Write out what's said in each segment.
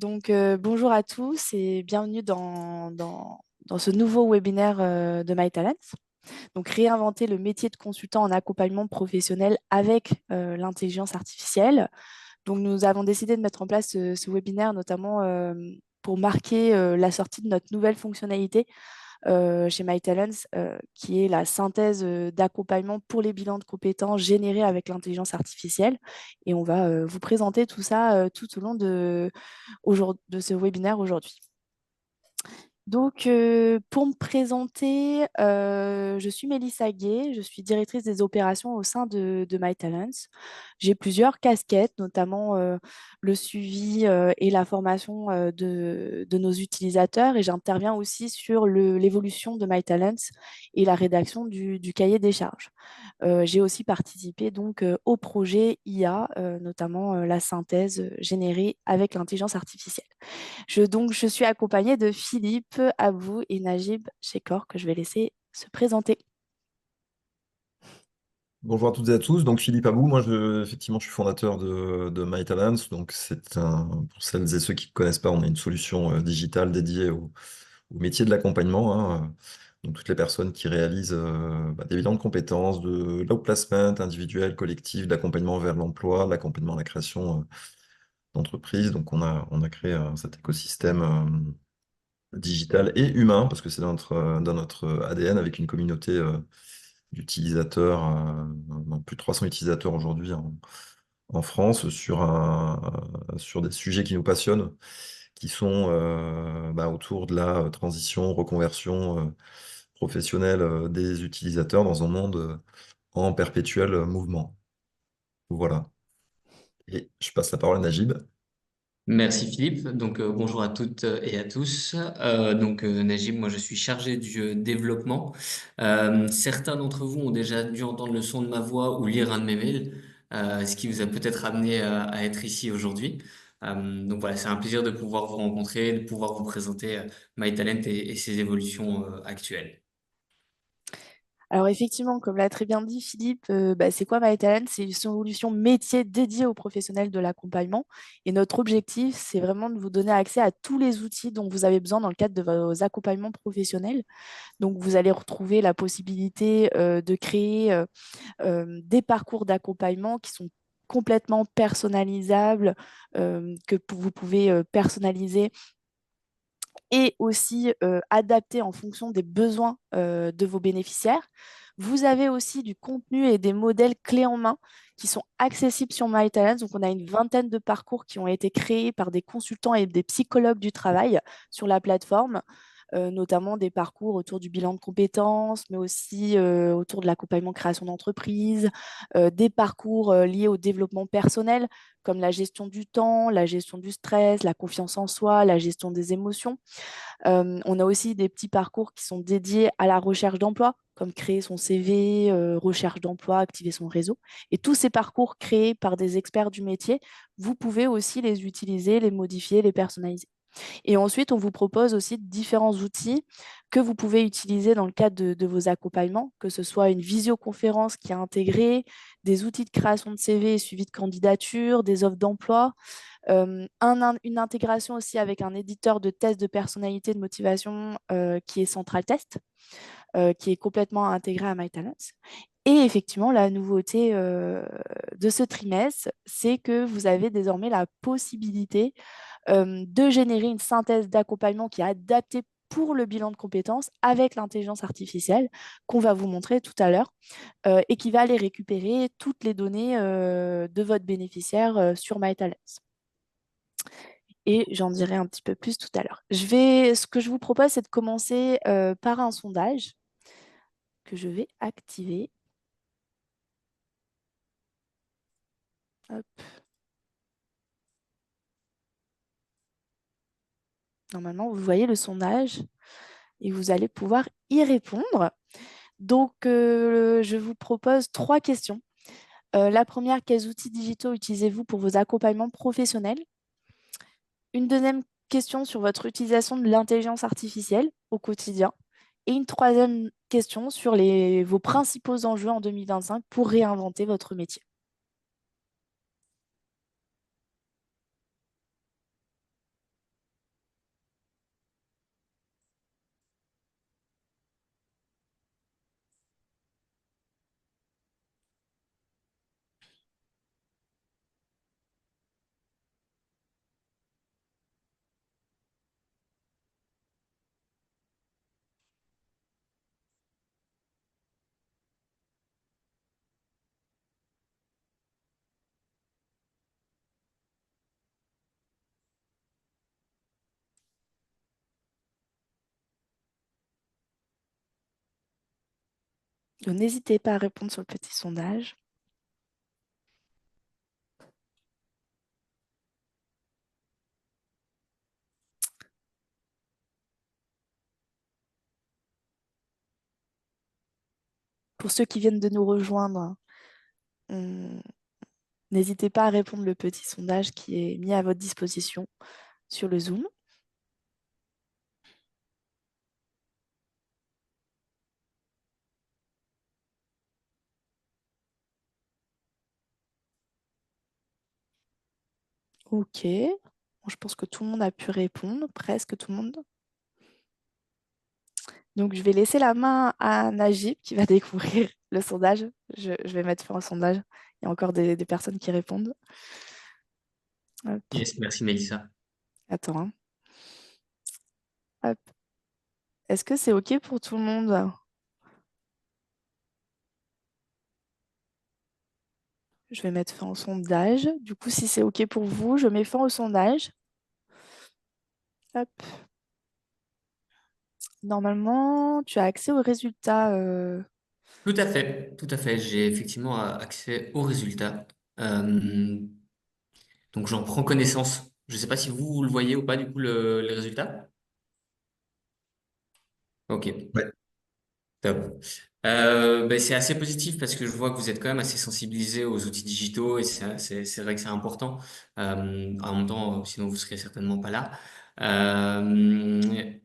Bonjour à tous et bienvenue dans ce nouveau webinaire de MyTalents. Donc, réinventer le métier de consultant en accompagnement professionnel avec l'intelligence artificielle. Donc, nous avons décidé de mettre en place ce webinaire notamment pour marquer la sortie de notre nouvelle fonctionnalité chez MyTalents, qui est la synthèse d'accompagnement pour les bilans de compétences générés avec l'intelligence artificielle. Et on va vous présenter tout ça tout au long de ce webinaire aujourd'hui. Pour me présenter, je suis Mélissa Gay, je suis directrice des opérations au sein de MyTalents. J'ai plusieurs casquettes, notamment le suivi et la formation de nos utilisateurs, et j'interviens aussi sur l'évolution de MyTalents et la rédaction du cahier des charges. J'ai aussi participé au projet IA, notamment la synthèse générée avec l'intelligence artificielle. Je suis accompagnée de Philippe Abou et Najib Chekor, que je vais laisser se présenter. Bonjour à toutes et à tous. Donc Philippe Abou, effectivement, je suis fondateur de MyTalents. Donc pour celles et ceux qui ne connaissent pas, on est une solution digitale dédiée au métier de l'accompagnement, hein. Donc toutes les personnes qui réalisent des bilans de compétences, de l'outplacement individuel, collectif, d'accompagnement vers l'emploi, l'accompagnement à la création d'entreprises. Donc on a créé cet écosystème digital et humain parce que c'est dans notre ADN avec une communauté d'utilisateurs, plus de 300 utilisateurs aujourd'hui en France sur des sujets qui nous passionnent, qui sont autour de la transition, reconversion professionnelle des utilisateurs dans un monde en perpétuel mouvement. Voilà. Et je passe la parole à Najib. Merci Philippe. Bonjour à toutes et à tous. Najib, moi je suis chargé du développement. Certains d'entre vous ont déjà dû entendre le son de ma voix ou lire un de mes mails, ce qui vous a peut-être amené à être ici aujourd'hui. Voilà, c'est un plaisir de pouvoir vous rencontrer, de pouvoir vous présenter MyTalent et ses évolutions actuelles. Alors effectivement, comme l'a très bien dit Philippe, c'est quoi MyTalent? C'est une solution métier dédiée aux professionnels de l'accompagnement. Et notre objectif, c'est vraiment de vous donner accès à tous les outils dont vous avez besoin dans le cadre de vos accompagnements professionnels. Donc vous allez retrouver la possibilité de créer des parcours d'accompagnement qui sont complètement personnalisables, vous pouvez personnaliser et aussi adapter en fonction des besoins de vos bénéficiaires. Vous avez aussi du contenu et des modèles clés en main qui sont accessibles sur MyTalents. Donc, on a une vingtaine de parcours qui ont été créés par des consultants et des psychologues du travail sur la plateforme, notamment des parcours autour du bilan de compétences, mais aussi autour de l'accompagnement création d'entreprise, des parcours liés au développement personnel, comme la gestion du temps, la gestion du stress, la confiance en soi, la gestion des émotions. On a aussi des petits parcours qui sont dédiés à la recherche d'emploi, comme créer son CV, recherche d'emploi, activer son réseau. Et tous ces parcours créés par des experts du métier, vous pouvez aussi les utiliser, les modifier, les personnaliser. Et ensuite, on vous propose aussi différents outils que vous pouvez utiliser dans le cadre de vos accompagnements, que ce soit une visioconférence qui est intégrée, des outils de création de CV et suivi de candidature, des offres d'emploi, une intégration aussi avec un éditeur de test de personnalité de motivation qui est Central Test, qui est complètement intégré à MyTalents. Et effectivement, la nouveauté de ce trimestre, c'est que vous avez désormais la possibilité de générer une synthèse d'accompagnement qui est adaptée pour le bilan de compétences avec l'intelligence artificielle qu'on va vous montrer tout à l'heure et qui va aller récupérer toutes les données de votre bénéficiaire sur MyTalents. Et j'en dirai un petit peu plus tout à l'heure. Ce que je vous propose, c'est de commencer par un sondage que je vais activer. Hop. Normalement, vous voyez le sondage et vous allez pouvoir y répondre. Je vous propose trois questions. La première, quels outils digitaux utilisez-vous pour vos accompagnements professionnels? Une deuxième question sur votre utilisation de l'intelligence artificielle au quotidien. Et une troisième question sur vos principaux enjeux en 2025 pour réinventer votre métier. Donc, n'hésitez pas à répondre sur le petit sondage. Pour ceux qui viennent de nous rejoindre, on- n'hésitez pas à répondre le petit sondage qui est mis à votre disposition sur le Zoom. Ok. Bon, je pense que tout le monde a pu répondre, presque tout le monde. Donc, je vais laisser la main à Najib qui va découvrir le sondage. Je vais mettre fin au sondage. Il y a encore des personnes qui répondent. Hop. Yes, merci Mélissa. Attends, hein. Hop. Est-ce que c'est OK pour tout le monde? Je vais mettre fin au sondage. Du coup, si c'est OK pour vous, je mets fin au sondage. Hop. Normalement, tu as accès aux résultats. Tout à fait, tout à fait. J'ai effectivement accès aux résultats. Euh, donc j'en prends connaissance. Je ne sais pas si vous le voyez ou pas, du coup, les résultats. Ok. Ouais. Top. Ben, c'est assez positif parce que je vois que vous êtes quand même assez sensibilisé aux outils digitaux et c'est vrai que c'est important. En même temps, sinon vous serez certainement pas là.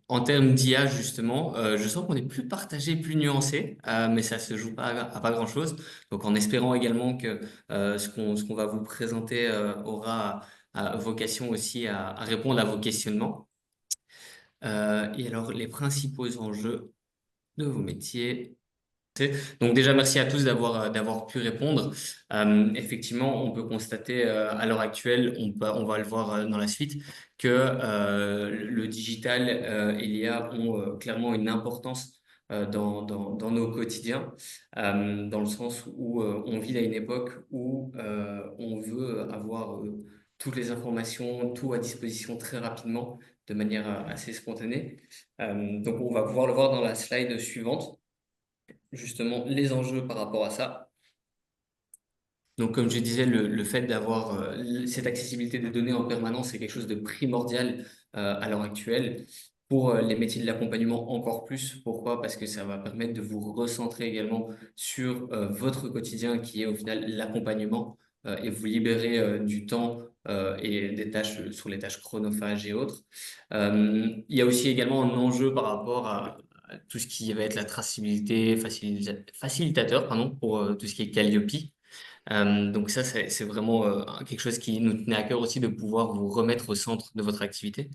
En termes d'IA, justement, je sens qu'on est plus partagé, plus nuancé, mais ça se joue pas à pas grand-chose. Donc, en espérant également que ce qu'on va vous présenter aura vocation aussi à répondre à vos questionnements. Et alors, les principaux enjeux de vos métiers. Donc déjà, merci à tous d'avoir pu répondre. Effectivement, on peut constater à l'heure actuelle, on va le voir dans la suite, que le digital et l'IA ont clairement une importance dans nos quotidiens, dans le sens où on vit à une époque où on veut avoir toutes les informations, tout à disposition très rapidement, de manière assez spontanée. Donc on va pouvoir le voir dans la slide suivante justement les enjeux par rapport à ça. Donc, comme je disais, le fait d'avoir cette accessibilité des données en permanence, c'est quelque chose de primordial à l'heure actuelle. Pour les métiers de l'accompagnement, encore plus. Pourquoi? Parce que ça va permettre de vous recentrer également sur votre quotidien, qui est au final l'accompagnement, et vous libérer du temps et des tâches sur les tâches chronophages et autres. Il y a aussi également un enjeu par rapport à tout ce qui va être la traçabilité, facilitateur, pardon, pour tout ce qui est Calliope. Donc ça, c'est vraiment quelque chose qui nous tenait à cœur aussi de pouvoir vous remettre au centre de votre activité.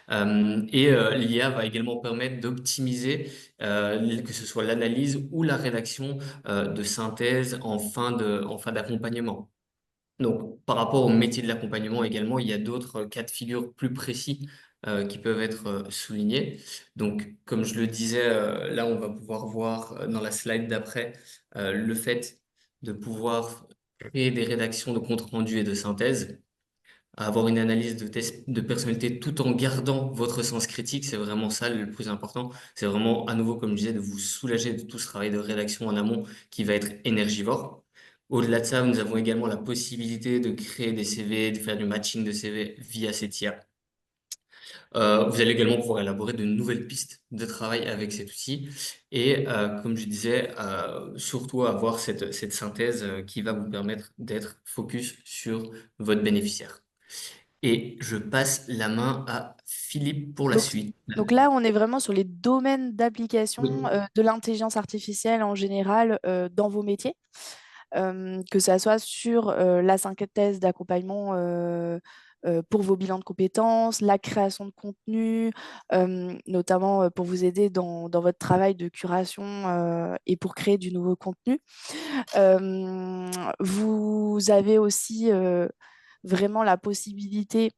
L'IA va également permettre d'optimiser que ce soit l'analyse ou la rédaction de synthèse en fin d'accompagnement. Donc, par rapport au métier de l'accompagnement également, il y a d'autres cas de figure plus précis qui peuvent être soulignés. Donc, comme je le disais, là, on va pouvoir voir dans la slide d'après le fait de pouvoir créer des rédactions de compte rendu et de synthèse, avoir une analyse de test de personnalité tout en gardant votre sens critique, c'est vraiment ça le plus important. C'est vraiment, à nouveau, comme je disais, de vous soulager de tout ce travail de rédaction en amont qui va être énergivore. Au-delà de ça, nous avons également la possibilité de créer des CV, de faire du matching de CV via cette IA. Vous allez également pouvoir élaborer de nouvelles pistes de travail avec cet outil et, comme je disais, surtout avoir cette synthèse qui va vous permettre d'être focus sur votre bénéficiaire. Et je passe la main à Philippe pour la Donc, suite. donc là, on est vraiment sur les domaines d'application Oui. de l'intelligence artificielle en général dans vos métiers. Que ça soit sur la synthèse d'accompagnement pour vos bilans de compétences, la création de contenu, notamment pour vous aider dans votre travail de curation et pour créer du nouveau contenu. Vous avez aussi vraiment la possibilité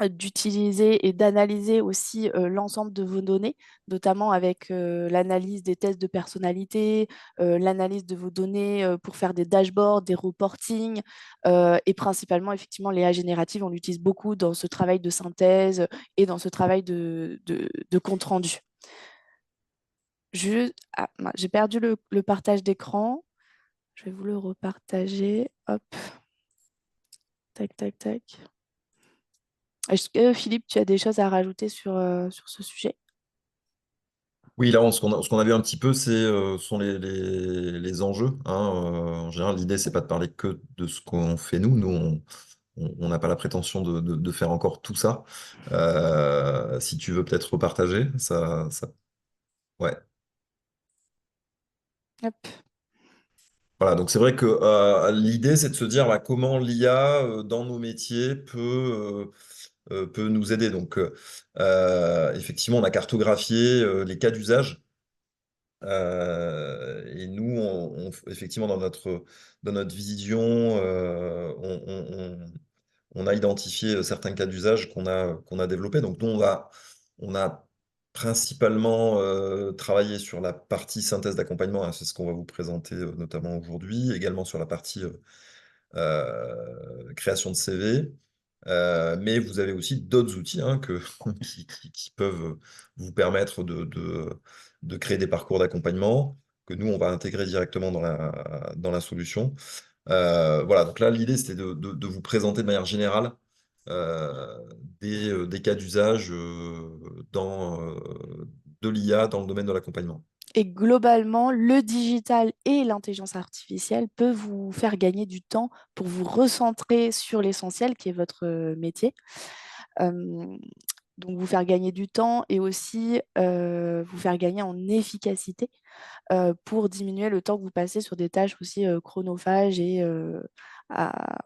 d'utiliser et d'analyser aussi l'ensemble de vos données, notamment avec l'analyse des tests de personnalité, l'analyse de vos données pour faire des dashboards, des reportings, et principalement, effectivement, l'IA générative, on l'utilise beaucoup dans ce travail de synthèse et dans ce travail de compte rendu. J'ai perdu le partage d'écran. Je vais vous le repartager. Hop, tac, tac, tac. Est-ce que Philippe, tu as des choses à rajouter sur ce sujet? Oui, là, ce qu'on a vu un petit peu, sont les enjeux, hein. En général, l'idée, c'est pas de parler que de ce qu'on fait nous. Nous, on n'a pas la prétention de faire encore tout ça. Si tu veux peut-être repartager, ouais. Hop. Voilà, donc c'est vrai que l'idée, c'est de se dire là, comment l'IA dans nos métiers peut nous aider. Donc, effectivement, on a cartographié les cas d'usage. Et nous, effectivement, dans notre vision, on a identifié certains cas d'usage qu'on a développés. Donc, nous, on a principalement travaillé sur la partie synthèse d'accompagnement, hein, c'est ce qu'on va vous présenter notamment aujourd'hui, également sur la partie création de CV. Mais vous avez aussi d'autres outils, hein, qui peuvent vous permettre de créer des parcours d'accompagnement que nous, on va intégrer directement dans la solution. Voilà, donc là, l'idée, c'était de vous présenter de manière générale euh, des cas d'usage de l'IA dans le domaine de l'accompagnement. Et globalement, le digital et l'intelligence artificielle peuvent vous faire gagner du temps pour vous recentrer sur l'essentiel qui est votre métier. Euh, donc, vous faire gagner du temps et aussi vous faire gagner en efficacité pour diminuer le temps que vous passez sur des tâches aussi chronophages et à-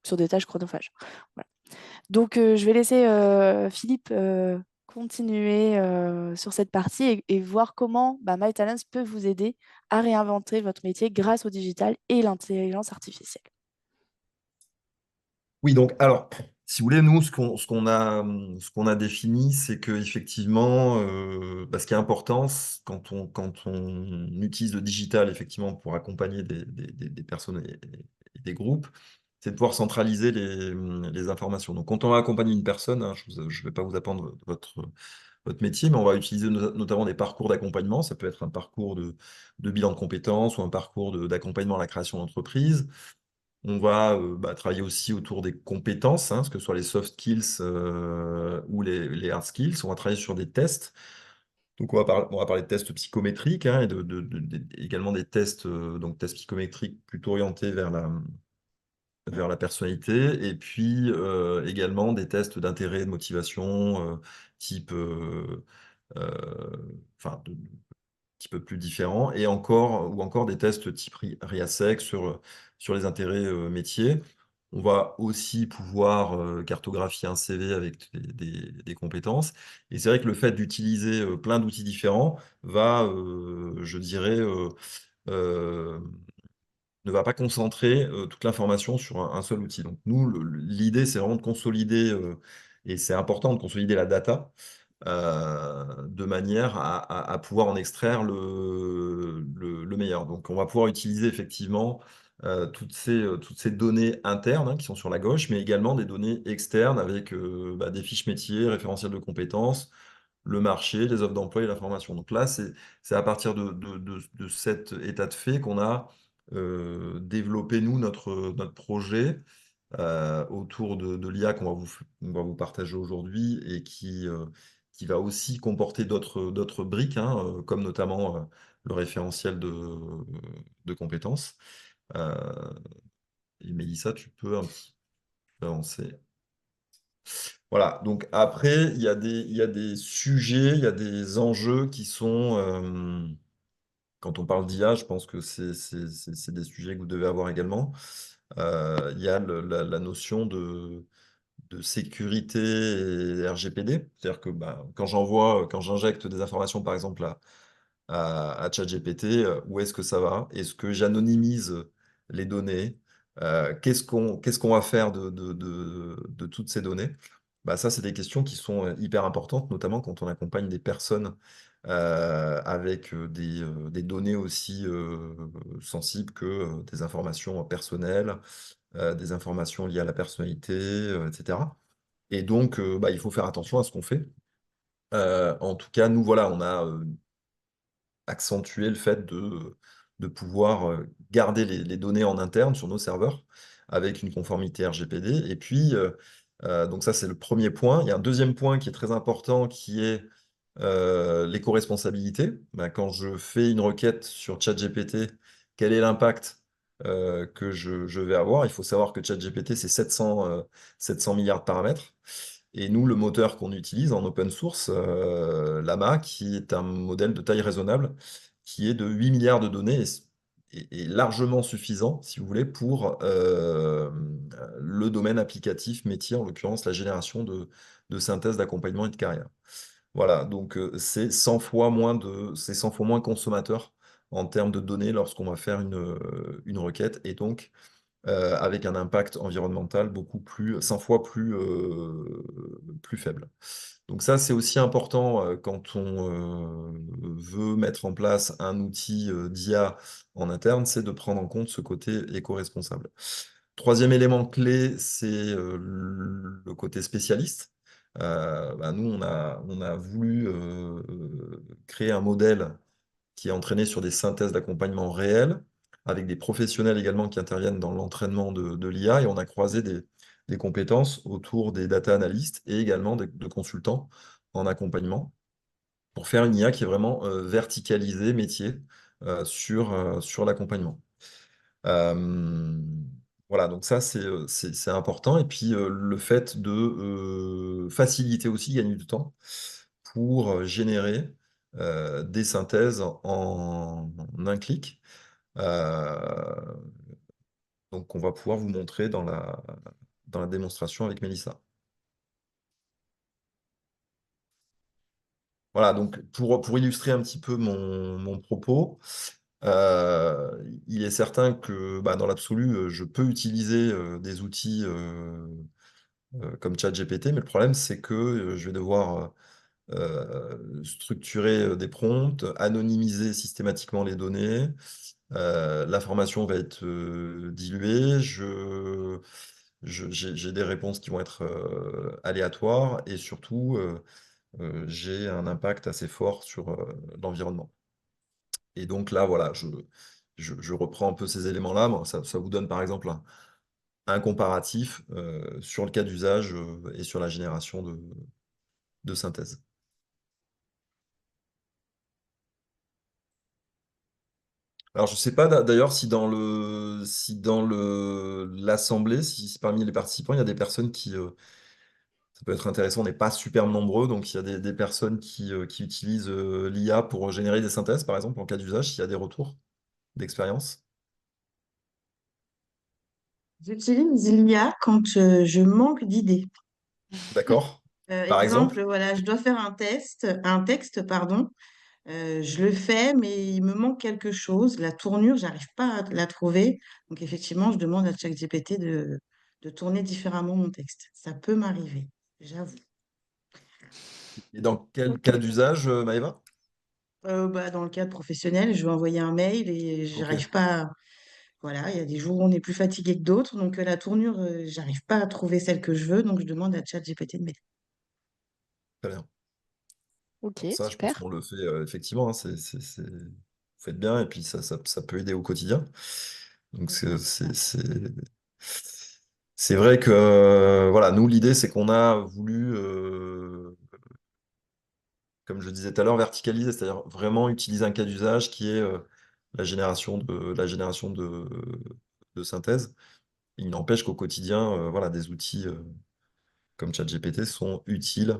sur des tâches chronophages. Voilà. Donc, je vais laisser Philippe continuer sur cette partie et voir comment MyTalents peut vous aider à réinventer votre métier grâce au digital et l'intelligence artificielle. Oui, donc, alors, si vous voulez, nous, ce qu'on a défini, c'est que effectivement, ce qui est important, quand on utilise le digital, effectivement, pour accompagner des personnes et des groupes, c'est de pouvoir centraliser les informations. Donc, quand on va accompagner une personne, hein, je ne vais pas vous apprendre votre métier, mais on va utiliser notamment des parcours d'accompagnement. Ça peut être un parcours de bilan de compétences ou un parcours d'accompagnement à la création d'entreprise. On va travailler aussi autour des compétences, hein, que ce soit les soft skills ou les hard skills. On va travailler sur des tests. Donc, on va parler de tests psychométriques, hein, et également des tests, donc tests psychométriques plutôt orientés vers la personnalité. Et puis également des tests d'intérêt, de motivation, type, enfin, petit peu plus différents, ou encore des tests type RIASEC sur les intérêts métiers. On va aussi pouvoir cartographier un CV avec des compétences. Et c'est vrai que le fait d'utiliser plein d'outils différents va, je dirais, euh, ne va pas concentrer toute l'information sur un seul outil. Donc nous, l'idée, c'est vraiment de consolider, et c'est important de consolider la data de manière à pouvoir en extraire le meilleur. Donc, on va pouvoir utiliser effectivement toutes ces données internes, hein, qui sont sur la gauche, mais également des données externes avec des fiches métiers, référentiels de compétences, le marché, les offres d'emploi et la formation. Donc là, c'est à partir de cet état de fait qu'on a développé, nous, notre projet autour de l'IA on va vous partager aujourd'hui et qui va aussi comporter d'autres briques, hein, comme notamment le référentiel de compétences. Euh, et Mélissa, tu peux un petit peu avancer. Voilà, donc après, il y a des sujets, il y a des enjeux qui sont, quand on parle d'IA, je pense que c'est des sujets que vous devez avoir également. Il y a la notion de sécurité et RGPD. C'est-à-dire que quand j'injecte des informations, par exemple, à ChatGPT, où est-ce que ça va? Est-ce que j'anonymise les données? Qu'est-ce qu'on va faire de toutes ces données? Ça, c'est des questions qui sont hyper importantes, notamment quand on accompagne des personnes avec des données aussi sensibles que des informations personnelles, des informations liées à la personnalité, etc. Et donc, il faut faire attention à ce qu'on fait. En tout cas, nous, voilà, on a accentuer le fait de pouvoir garder les données en interne sur nos serveurs avec une conformité RGPD. Et puis, donc ça, c'est le premier point. Il y a un deuxième point qui est très important, qui est l'éco-responsabilité. Ben, quand je fais une requête sur ChatGPT, quel est l'impact que je vais avoir? Il faut savoir que ChatGPT, c'est 700 milliards de paramètres. Et nous, le moteur qu'on utilise en open source, Llama, qui est un modèle de taille raisonnable, qui est de 8 milliards de données, est largement suffisant, si vous voulez, pour le domaine applicatif métier, en l'occurrence la génération de synthèse, d'accompagnement et de carrière. Voilà, donc c'est 100 fois moins consommateur en termes de données lorsqu'on va faire une requête, et donc avec un impact environnemental 100 fois plus faible. Donc ça, c'est aussi important quand on veut mettre en place un outil d'IA en interne, c'est de prendre en compte ce côté éco-responsable. Troisième élément clé, c'est le côté spécialiste. Nous, on a voulu créer un modèle qui est entraîné sur des synthèses d'accompagnement réelles, avec des professionnels également qui interviennent dans l'entraînement de l'IA, et on a croisé des compétences autour des data analystes et également de consultants en accompagnement pour faire une IA qui est vraiment verticalisée, métier, sur l'accompagnement. Euh, voilà, donc ça, c'est important. Et puis, le fait de faciliter aussi, gagner du temps pour générer des synthèses en un clic. Euh, donc, on va pouvoir vous montrer dans la démonstration avec Mélissa. Voilà, donc pour illustrer un petit peu mon propos, il est certain que dans l'absolu, je peux utiliser des outils comme ChatGPT, mais le problème, c'est que je vais devoir structurer des prompts, anonymiser systématiquement les données, l'information va être diluée, j'ai des réponses qui vont être aléatoires, et surtout, j'ai un impact assez fort sur l'environnement. Et donc là, voilà, je reprends un peu ces éléments-là. Bon, ça vous donne par exemple un comparatif sur le cas d'usage et sur la génération de synthèse. Alors, je ne sais pas d'ailleurs si dans l'assemblée, si parmi les participants, il y a des personnes ça peut être intéressant, on n'est pas super nombreux, donc il y a des personnes qui utilisent l'IA pour générer des synthèses, par exemple, en cas d'usage, s'il y a des retours d'expérience. J'utilise l'IA quand je manque d'idées. D'accord? Par exemple? Exemple, voilà, je dois faire un texte, pardon. Je le fais, mais il me manque quelque chose. La tournure, j'arrive pas à la trouver. Donc effectivement, je demande à ChatGPT de tourner différemment mon texte. Ça peut m'arriver, j'avoue. Et dans quel Ok. cas d'usage, Maëva? Dans le cadre professionnel, je vais envoyer un mail et Ok, j'arrive pas. Voilà, il y a des jours où on est plus fatigué que d'autres. Donc la tournure, j'arrive pas à trouver celle que je veux. Donc je demande à ChatGPT de m'aider. très bien. Ok, Alors ça, je pense super. qu'on le fait effectivement, hein, vous faites bien, et puis ça peut aider au quotidien. Donc c'est vrai que voilà, nous, l'idée, c'est qu'on a voulu, comme je le disais tout à l'heure, verticaliser, c'est-à-dire vraiment utiliser un cas d'usage qui est la génération de synthèse. Il n'empêche qu'au quotidien, voilà, des outils comme ChatGPT sont utiles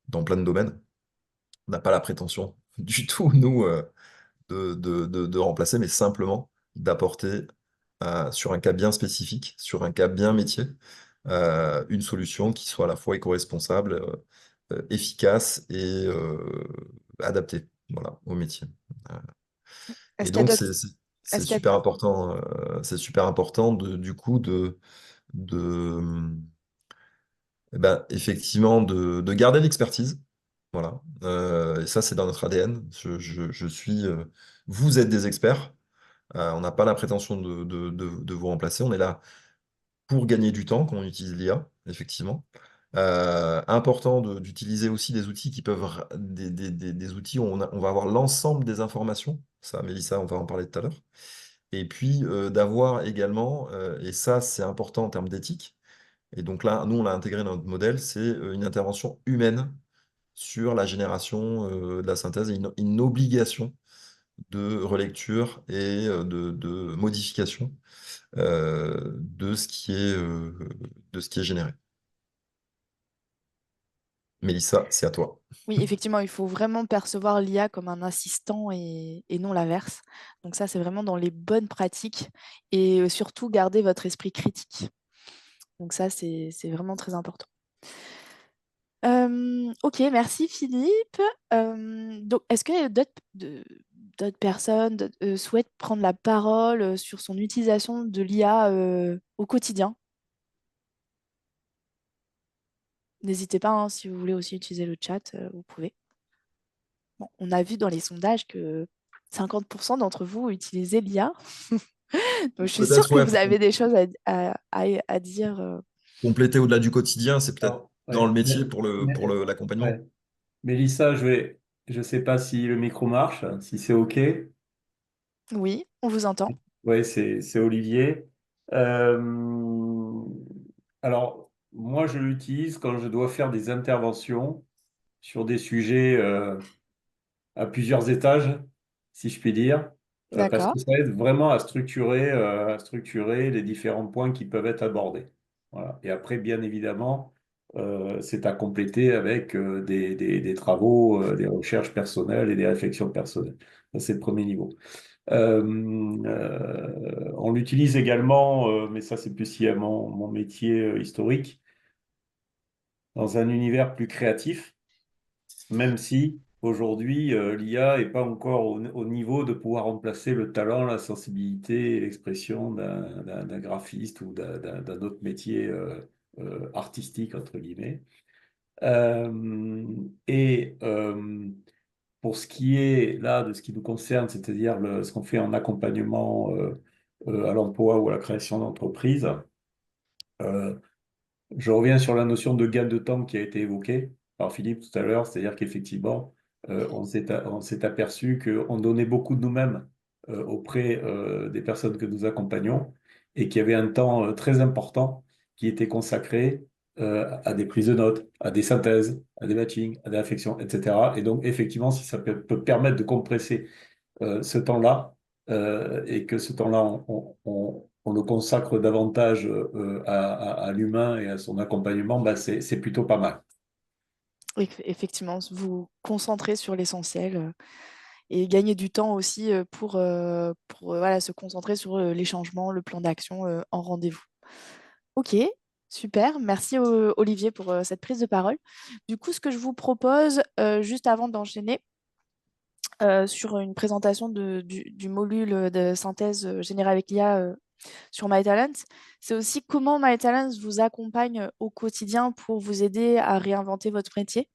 dans plein de domaines. On n'a pas la prétention du tout, nous, de remplacer, mais simplement d'apporter sur un cas bien spécifique, sur un cas bien métier, une solution qui soit à la fois éco-responsable, efficace et adaptée, voilà, au métier. Euh, et Est-ce qu'il y a donc, d'autres... c'est Est-ce qu'il y a... super important du coup de, effectivement de garder l'expertise. Voilà. Et ça, c'est dans notre ADN. Vous êtes des experts. On n'a pas la prétention de vous remplacer. On est là pour gagner du temps quand on utilise l'IA, effectivement. Important d'utiliser aussi des outils qui peuvent, des outils où on va avoir l'ensemble des informations. Ça, Mélissa, on va en parler tout à l'heure. Et puis d'avoir également, et ça c'est important en termes d'éthique, et donc là, nous on l'a intégré dans notre modèle, c'est une intervention humaine sur la génération de la synthèse, et une obligation de relecture et de modification de ce qui est généré. Mélissa, c'est à toi. Oui, effectivement, il faut vraiment percevoir l'IA comme un assistant et non l'inverse. Donc ça, c'est vraiment dans les bonnes pratiques et surtout garder votre esprit critique. Donc ça, c'est vraiment très important. Ok, merci Philippe. Donc, est-ce que d'autres personnes souhaitent prendre la parole sur son utilisation de l'IA au quotidien? N'hésitez pas, hein, si vous voulez aussi utiliser le chat, vous pouvez. Bon, on a vu dans les sondages que 50% d'entre vous utilisaient l'IA. Donc, je suis sûre Peut-être, que ouais, vous pour avez des choses à dire. compléter au-delà du quotidien, c'est peut-être Alors, dans le ouais, métier pour l'accompagnement. ouais. Mélissa, je sais pas si le micro marche, si c'est OK. Oui, on vous entend. Oui, c'est Olivier. Euh, alors, moi, je l'utilise quand je dois faire des interventions sur des sujets à plusieurs étages, si je puis dire, parce D'accord. que ça aide vraiment à structurer les différents points qui peuvent être abordés. Voilà. Et après, bien évidemment, c'est à compléter avec des travaux, des recherches personnelles et des réflexions personnelles. Ça, c'est le premier niveau. On l'utilise également, mais ça c'est plus lié à mon métier historique, dans un univers plus créatif, même si aujourd'hui l'IA n'est pas encore au niveau de pouvoir remplacer le talent, la sensibilité et l'expression d'un graphiste ou d'un autre métier artistique, entre guillemets. Euh, et pour ce qui est là de ce qui nous concerne, c'est-à-dire ce qu'on fait en accompagnement à l'emploi ou à la création d'entreprise, euh, je reviens sur la notion de gain de temps qui a été évoquée par Philippe tout à l'heure, c'est-à-dire qu'effectivement, on s'est aperçu qu'on donnait beaucoup de nous-mêmes auprès des personnes que nous accompagnons et qu'il y avait un temps très important qui était consacré à des prises de notes, à des synthèses, à des matchings, à des réflexions, etc. Et donc, effectivement, si ça peut permettre de compresser ce temps-là et que ce temps-là, on le consacre davantage à l'humain et à son accompagnement, bah, c'est plutôt pas mal. Effectivement, vous concentrer sur l'essentiel et gagner du temps aussi pour voilà, se concentrer sur les changements, le plan d'action en rendez-vous. Ok, super. Merci Olivier pour cette prise de parole. Du coup, ce que je vous propose, juste avant d'enchaîner sur une présentation du module de synthèse générée avec l'IA sur MyTalent, c'est aussi comment MyTalent vous accompagne au quotidien pour vous aider à réinventer votre métier.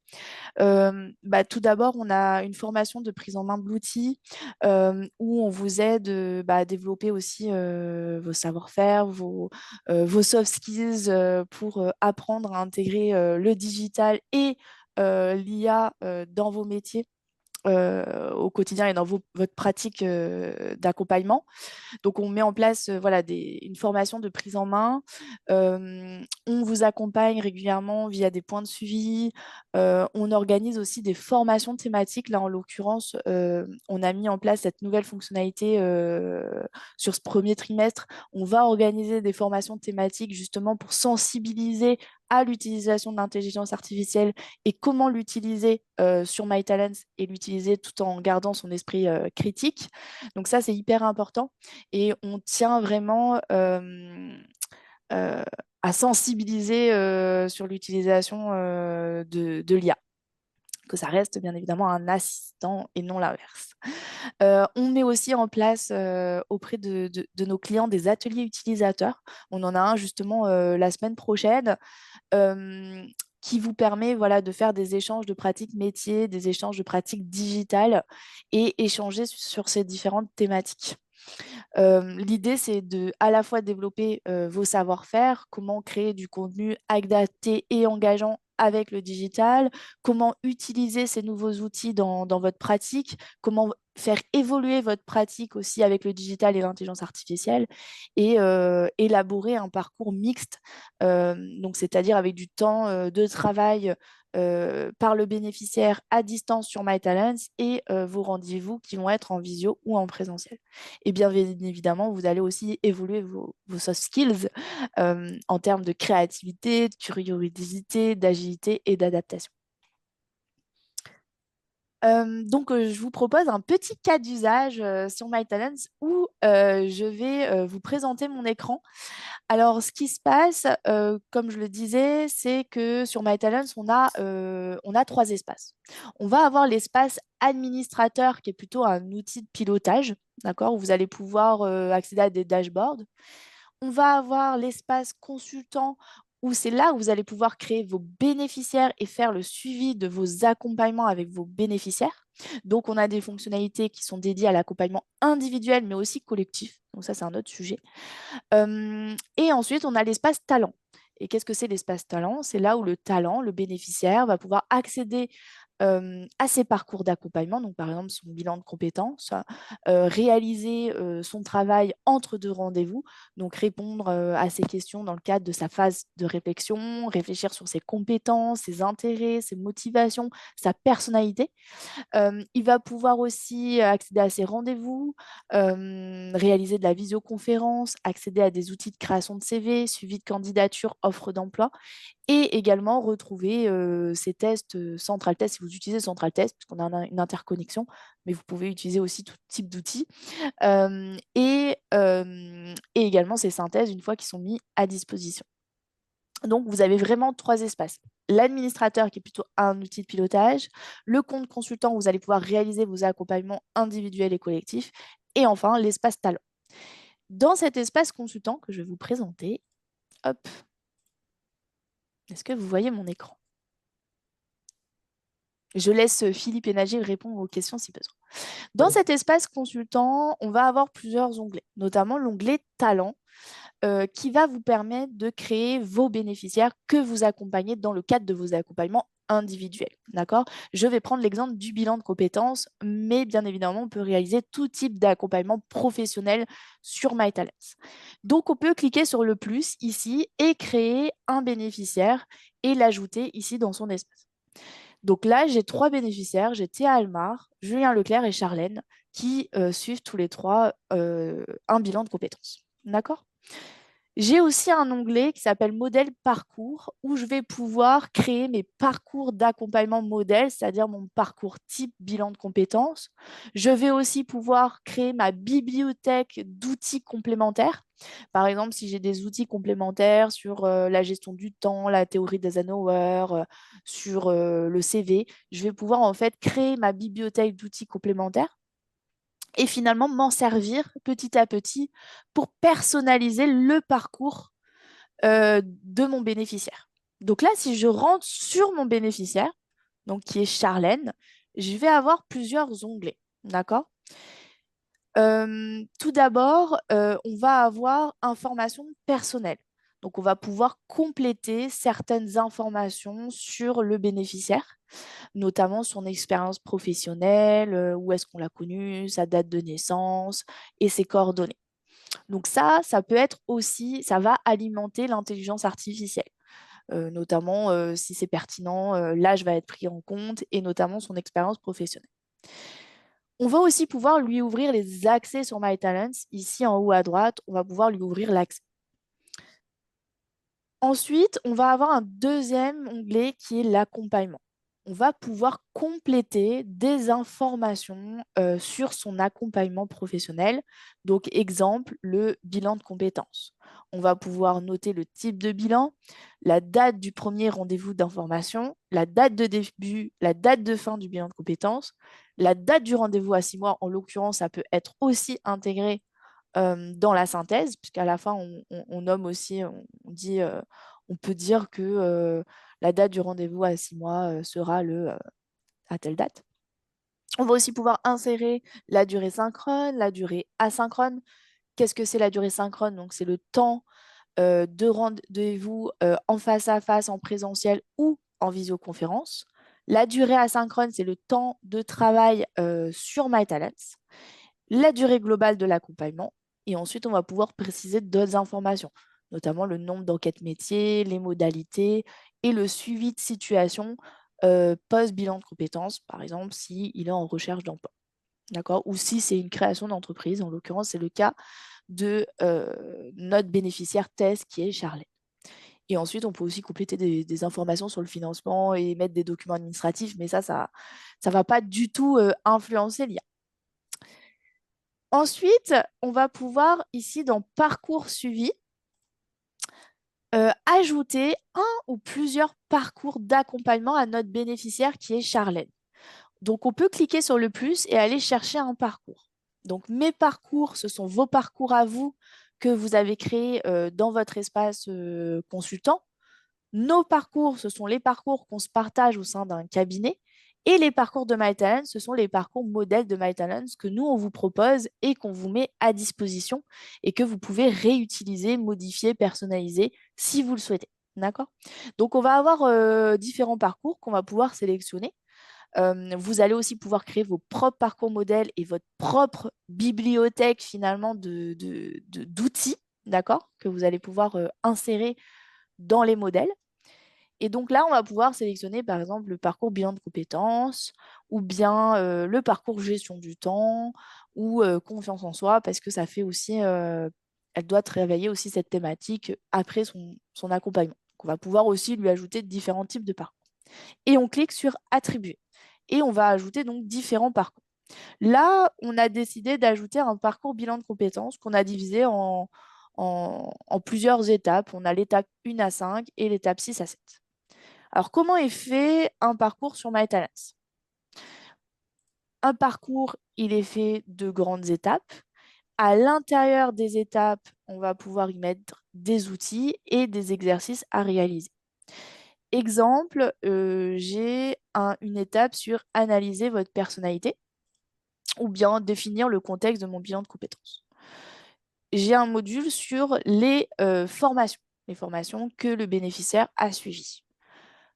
Tout d'abord, on a une formation de prise en main de l'outil où on vous aide à développer aussi vos savoir-faire, vos soft skills pour apprendre à intégrer le digital et l'IA dans vos métiers au quotidien et dans votre pratique d'accompagnement. Donc, on met en place voilà, une formation de prise en main. On vous accompagne régulièrement via des points de suivi. On organise aussi des formations thématiques. Là, en l'occurrence, on a mis en place cette nouvelle fonctionnalité sur ce premier trimestre. On va organiser des formations thématiques justement pour sensibiliser à l'utilisation de l'intelligence artificielle et comment l'utiliser sur MyTalents et l'utiliser tout en gardant son esprit critique. Donc ça, c'est hyper important et on tient vraiment euh, à sensibiliser sur l'utilisation de l'IA, que ça reste bien évidemment un assistant et non l'inverse. On met aussi en place auprès de nos clients des ateliers utilisateurs. On en a un justement la semaine prochaine qui vous permet voilà, de faire des échanges de pratiques métiers, des échanges de pratiques digitales et échanger sur ces différentes thématiques. L'idée, c'est de à la fois développer vos savoir-faire, comment créer du contenu adapté et engageant avec le digital, comment utiliser ces nouveaux outils dans votre pratique, comment faire évoluer votre pratique aussi avec le digital et l'intelligence artificielle, et élaborer un parcours mixte, donc c'est-à-dire avec du temps de travail par le bénéficiaire à distance sur MyTalents et vos rendez-vous qui vont être en visio ou en présentiel. Et bien évidemment, vous allez aussi évoluer vos soft skills en termes de créativité, de curiosité, d'agilité et d'adaptation. Donc, je vous propose un petit cas d'usage sur MyTalents où je vais vous présenter mon écran. Alors, ce qui se passe, comme je le disais, c'est que sur MyTalents, on a 3 espaces. On va avoir l'espace administrateur qui est plutôt un outil de pilotage, d'accord, où vous allez pouvoir accéder à des dashboards. On va avoir l'espace consultant où c'est là où vous allez pouvoir créer vos bénéficiaires et faire le suivi de vos accompagnements avec vos bénéficiaires. Donc, on a des fonctionnalités qui sont dédiées à l'accompagnement individuel, mais aussi collectif. Donc, ça, c'est un autre sujet. Et ensuite, on a l'espace talent. Et qu'est-ce que c'est l'espace talent? C'est là où le talent, le bénéficiaire, va pouvoir accéder à ses parcours d'accompagnement, donc par exemple son bilan de compétences, réaliser son travail entre 2 rendez-vous, donc répondre à ses questions dans le cadre de sa phase de réflexion, réfléchir sur ses compétences, ses intérêts, ses motivations, sa personnalité. Il va pouvoir aussi accéder à ses rendez-vous, réaliser de la visioconférence, accéder à des outils de création de CV, suivi de candidature, offre d'emploi et également retrouver ces tests Central Test si vous utilisez Central Test, puisqu'on a une interconnexion, mais vous pouvez utiliser aussi tout type d'outils. Et également ces synthèses une fois qu'ils sont mis à disposition. Donc, vous avez vraiment 3 espaces. L'administrateur qui est plutôt un outil de pilotage, le compte consultant où vous allez pouvoir réaliser vos accompagnements individuels et collectifs, et enfin l'espace talent. Dans cet espace consultant que je vais vous présenter, hop, est-ce que vous voyez mon écran? Je laisse Philippe et Nagieb répondre aux questions si besoin. Dans cet espace consultant, on va avoir plusieurs onglets, notamment l'onglet talent, qui va vous permettre de créer vos bénéficiaires que vous accompagnez dans le cadre de vos accompagnements individuels. D'accord? Je vais prendre l'exemple du bilan de compétences, mais bien évidemment, on peut réaliser tout type d'accompagnement professionnel sur MyTalents. Donc, on peut cliquer sur le plus ici et créer un bénéficiaire et l'ajouter ici dans son espace. Donc là, j'ai 3 bénéficiaires, j'ai Théa Almar, Julien Leclerc et Charlène qui suivent tous les 3 un bilan de compétences. D'accord? J'ai aussi un onglet qui s'appelle modèle parcours où je vais pouvoir créer mes parcours d'accompagnement modèle, c'est-à-dire mon parcours type bilan de compétences. Je vais aussi pouvoir créer ma bibliothèque d'outils complémentaires. Par exemple, si j'ai des outils complémentaires sur la gestion du temps, la théorie d'Eisenhower, sur le CV, je vais pouvoir en fait créer ma bibliothèque d'outils complémentaires et finalement m'en servir petit à petit pour personnaliser le parcours de mon bénéficiaire. Donc là, si je rentre sur mon bénéficiaire, donc qui est Charlène, je vais avoir plusieurs onglets. D'accord? Tout d'abord, on va avoir informations personnelles. Donc, on va pouvoir compléter certaines informations sur le bénéficiaire, notamment son expérience professionnelle, où est-ce qu'on l'a connu, sa date de naissance et ses coordonnées. Donc ça peut être aussi, ça va alimenter l'intelligence artificielle, notamment si c'est pertinent, l'âge va être pris en compte et notamment son expérience professionnelle. On va aussi pouvoir lui ouvrir les accès sur MyTalents. Ici, en haut à droite, on va pouvoir lui ouvrir l'accès. Ensuite, on va avoir un deuxième onglet qui est l'accompagnement. On va pouvoir compléter des informations sur son accompagnement professionnel. Donc, exemple, le bilan de compétences. On va pouvoir noter le type de bilan, la date du premier rendez-vous d'information, la date de début, la date de fin du bilan de compétences, la date du rendez-vous à 6 mois. En l'occurrence, ça peut être aussi intégré dans la synthèse, puisqu'à la fin, on nomme aussi, on peut dire que la date du rendez-vous à 6 mois sera à telle date. On va aussi pouvoir insérer la durée synchrone, la durée asynchrone, qu'est-ce que c'est la durée synchrone? Donc, c'est le temps de rendez-vous en face à face, en présentiel ou en visioconférence. La durée asynchrone, c'est le temps de travail sur MyTalents. La durée globale de l'accompagnement. Et ensuite, on va pouvoir préciser d'autres informations, notamment le nombre d'enquêtes métiers, les modalités et le suivi de situation post-bilan de compétences, par exemple, s'il est en recherche d'emploi. D'accord? Ou si c'est une création d'entreprise, en l'occurrence, c'est le cas de notre bénéficiaire TES qui est Charlotte. Et ensuite, on peut aussi compléter des informations sur le financement et mettre des documents administratifs, mais ça ne va pas du tout influencer l'IA. Ensuite, on va pouvoir, ici, dans Parcours suivi, ajouter un ou plusieurs parcours d'accompagnement à notre bénéficiaire qui est Charlène. Donc, on peut cliquer sur le plus et aller chercher un parcours. Donc, mes parcours, ce sont vos parcours à vous que vous avez créés dans votre espace consultant. Nos parcours, ce sont les parcours qu'on se partage au sein d'un cabinet. Et les parcours de MyTalents, ce sont les parcours modèles de MyTalents que nous, on vous propose et qu'on vous met à disposition et que vous pouvez réutiliser, modifier, personnaliser si vous le souhaitez. D'accord? Donc, on va avoir différents parcours qu'on va pouvoir sélectionner. Vous allez aussi pouvoir créer vos propres parcours modèles et votre propre bibliothèque finalement d'outils, d'accord, que vous allez pouvoir insérer dans les modèles. Et donc là, on va pouvoir sélectionner par exemple le parcours bilan de compétences ou bien le parcours gestion du temps ou confiance en soi parce que ça fait aussi, elle doit travailler aussi cette thématique après son accompagnement. Donc, on va pouvoir aussi lui ajouter différents types de parcours. Et on clique sur attribuer. Et on va ajouter donc différents parcours. Là, on a décidé d'ajouter un parcours bilan de compétences qu'on a divisé en plusieurs étapes. On a l'étape 1 à 5 et l'étape 6 à 7. Alors, comment est fait un parcours sur MyTalents? Un parcours, il est fait de grandes étapes. À l'intérieur des étapes, on va pouvoir y mettre des outils et des exercices à réaliser. Exemple, j'ai une étape sur analyser votre personnalité ou bien définir le contexte de mon bilan de compétences. J'ai un module sur les formations que le bénéficiaire a suivies.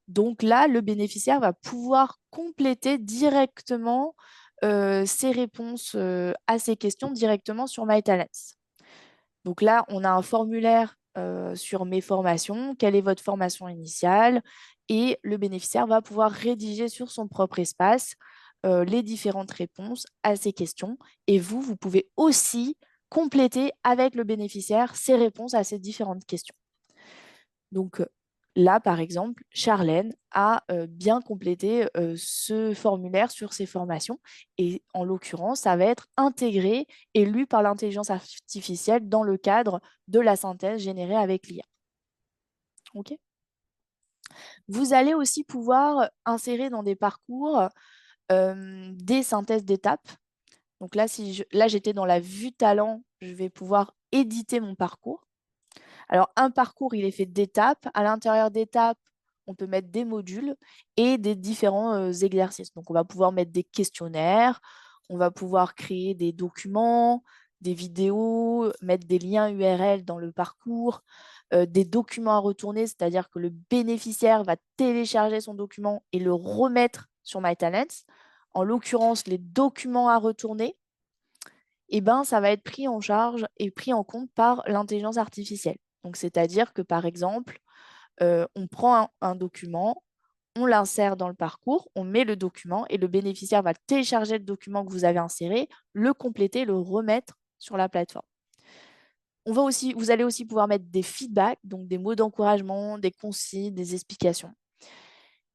Donc là, le bénéficiaire va pouvoir compléter directement ses réponses à ces questions directement sur MyTalents. Donc là, on a un formulaire sur mes formations, quelle est votre formation initiale, et le bénéficiaire va pouvoir rédiger sur son propre espace les différentes réponses à ces questions. Et vous pouvez aussi compléter avec le bénéficiaire ses réponses à ces différentes questions. Donc là, par exemple, Charlène a bien complété ce formulaire sur ses formations et en l'occurrence, ça va être intégré et lu par l'intelligence artificielle dans le cadre de la synthèse générée avec l'IA. OK. Vous allez aussi pouvoir insérer dans des parcours des synthèses d'étapes. Donc là, là j'étais dans la vue talent, je vais pouvoir éditer mon parcours. Alors, un parcours, il est fait d'étapes. À l'intérieur d'étapes, on peut mettre des modules et des différents exercices. Donc, on va pouvoir mettre des questionnaires, on va pouvoir créer des documents, des vidéos, mettre des liens URL dans le parcours, des documents à retourner, c'est-à-dire que le bénéficiaire va télécharger son document et le remettre sur MyTalents. En l'occurrence, les documents à retourner, eh ben, ça va être pris en charge et pris en compte par l'intelligence artificielle. Donc, c'est-à-dire que, par exemple, on prend un document, on l'insère dans le parcours, on met le document et le bénéficiaire va télécharger le document que vous avez inséré, le compléter, le remettre sur la plateforme. Vous allez aussi pouvoir mettre des feedbacks, donc des mots d'encouragement, des consignes, des explications.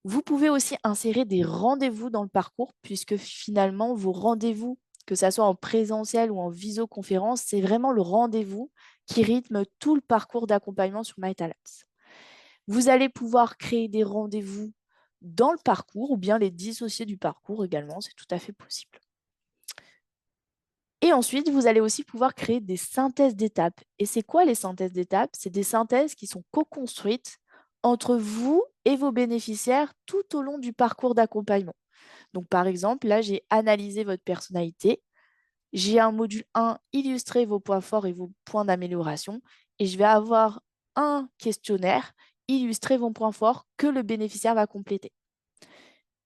Vous pouvez aussi insérer des rendez-vous dans le parcours, puisque finalement, vos rendez-vous, que ce soit en présentiel ou en visioconférence, c'est vraiment le rendez-vous qui rythme tout le parcours d'accompagnement sur MyTalents. Vous allez pouvoir créer des rendez-vous dans le parcours ou bien les dissocier du parcours également, c'est tout à fait possible. Et ensuite, vous allez aussi pouvoir créer des synthèses d'étapes. Et c'est quoi les synthèses d'étapes? C'est des synthèses qui sont co-construites entre vous et vos bénéficiaires tout au long du parcours d'accompagnement. Donc, par exemple, là, j'ai analysé votre personnalité. J'ai un module 1, illustrer vos points forts et vos points d'amélioration. Et je vais avoir un questionnaire, illustrer vos points forts que le bénéficiaire va compléter.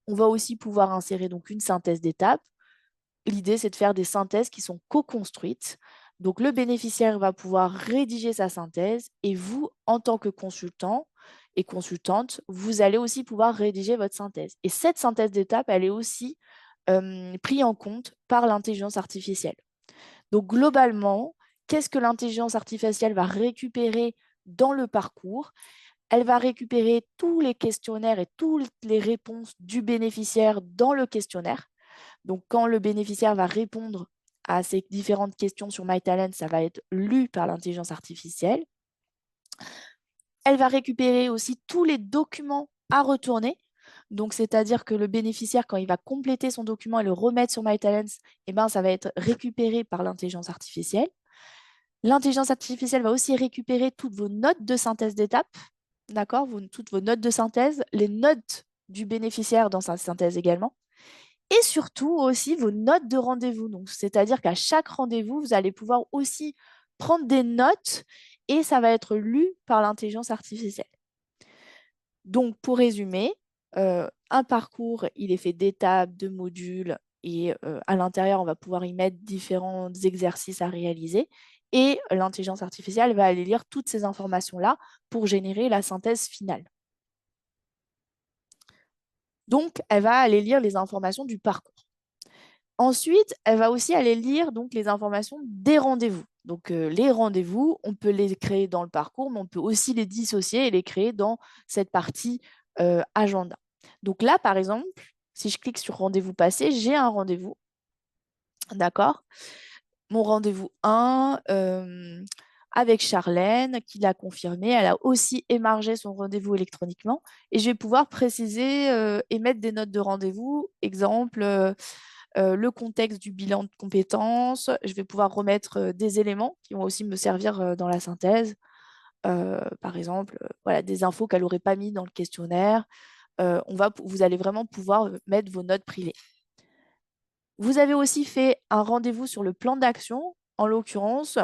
On va aussi pouvoir insérer donc une synthèse d'étapes. L'idée, c'est de faire des synthèses qui sont co-construites. Donc, le bénéficiaire va pouvoir rédiger sa synthèse et vous, en tant que consultant et consultante, vous allez aussi pouvoir rédiger votre synthèse. Et cette synthèse d'étapes, elle est aussi prise en compte par l'intelligence artificielle. Donc, globalement, qu'est-ce que l'intelligence artificielle va récupérer dans le parcours? Elle va récupérer tous les questionnaires et toutes les réponses du bénéficiaire dans le questionnaire. Donc, quand le bénéficiaire va répondre à ces différentes questions sur MyTalent, ça va être lu par l'intelligence artificielle. Elle va récupérer aussi tous les documents à retourner. Donc, c'est-à-dire que le bénéficiaire, quand il va compléter son document et le remettre sur MyTalent, eh ben, ça va être récupéré par l'intelligence artificielle. L'intelligence artificielle va aussi récupérer toutes vos notes de synthèse d'étapes, d'accord, toutes vos notes de synthèse, les notes du bénéficiaire dans sa synthèse également. Et surtout aussi vos notes de rendez-vous. Donc, c'est-à-dire qu'à chaque rendez-vous, vous allez pouvoir aussi prendre des notes et ça va être lu par l'intelligence artificielle. Donc, pour résumer, un parcours, il est fait d'étapes, de modules et à l'intérieur, on va pouvoir y mettre différents exercices à réaliser. Et l'intelligence artificielle va aller lire toutes ces informations-là pour générer la synthèse finale. Donc, elle va aller lire les informations du parcours. Ensuite, elle va aussi aller lire donc, les informations des rendez-vous. Donc, les rendez-vous, on peut les créer dans le parcours, mais on peut aussi les dissocier et les créer dans cette partie agenda. Donc là, par exemple, si je clique sur rendez-vous passé, j'ai un rendez-vous. D'accord? Mon rendez-vous 1 avec Charlène, qui l'a confirmé. Elle a aussi émargé son rendez-vous électroniquement. Et je vais pouvoir préciser et mettre des notes de rendez-vous. Exemple, le contexte du bilan de compétences. Je vais pouvoir remettre des éléments qui vont aussi me servir dans la synthèse. Par exemple, voilà, des infos qu'elle n'aurait pas mis dans le questionnaire. Vous allez vraiment pouvoir mettre vos notes privées. Vous avez aussi fait un rendez-vous sur le plan d'action. En l'occurrence,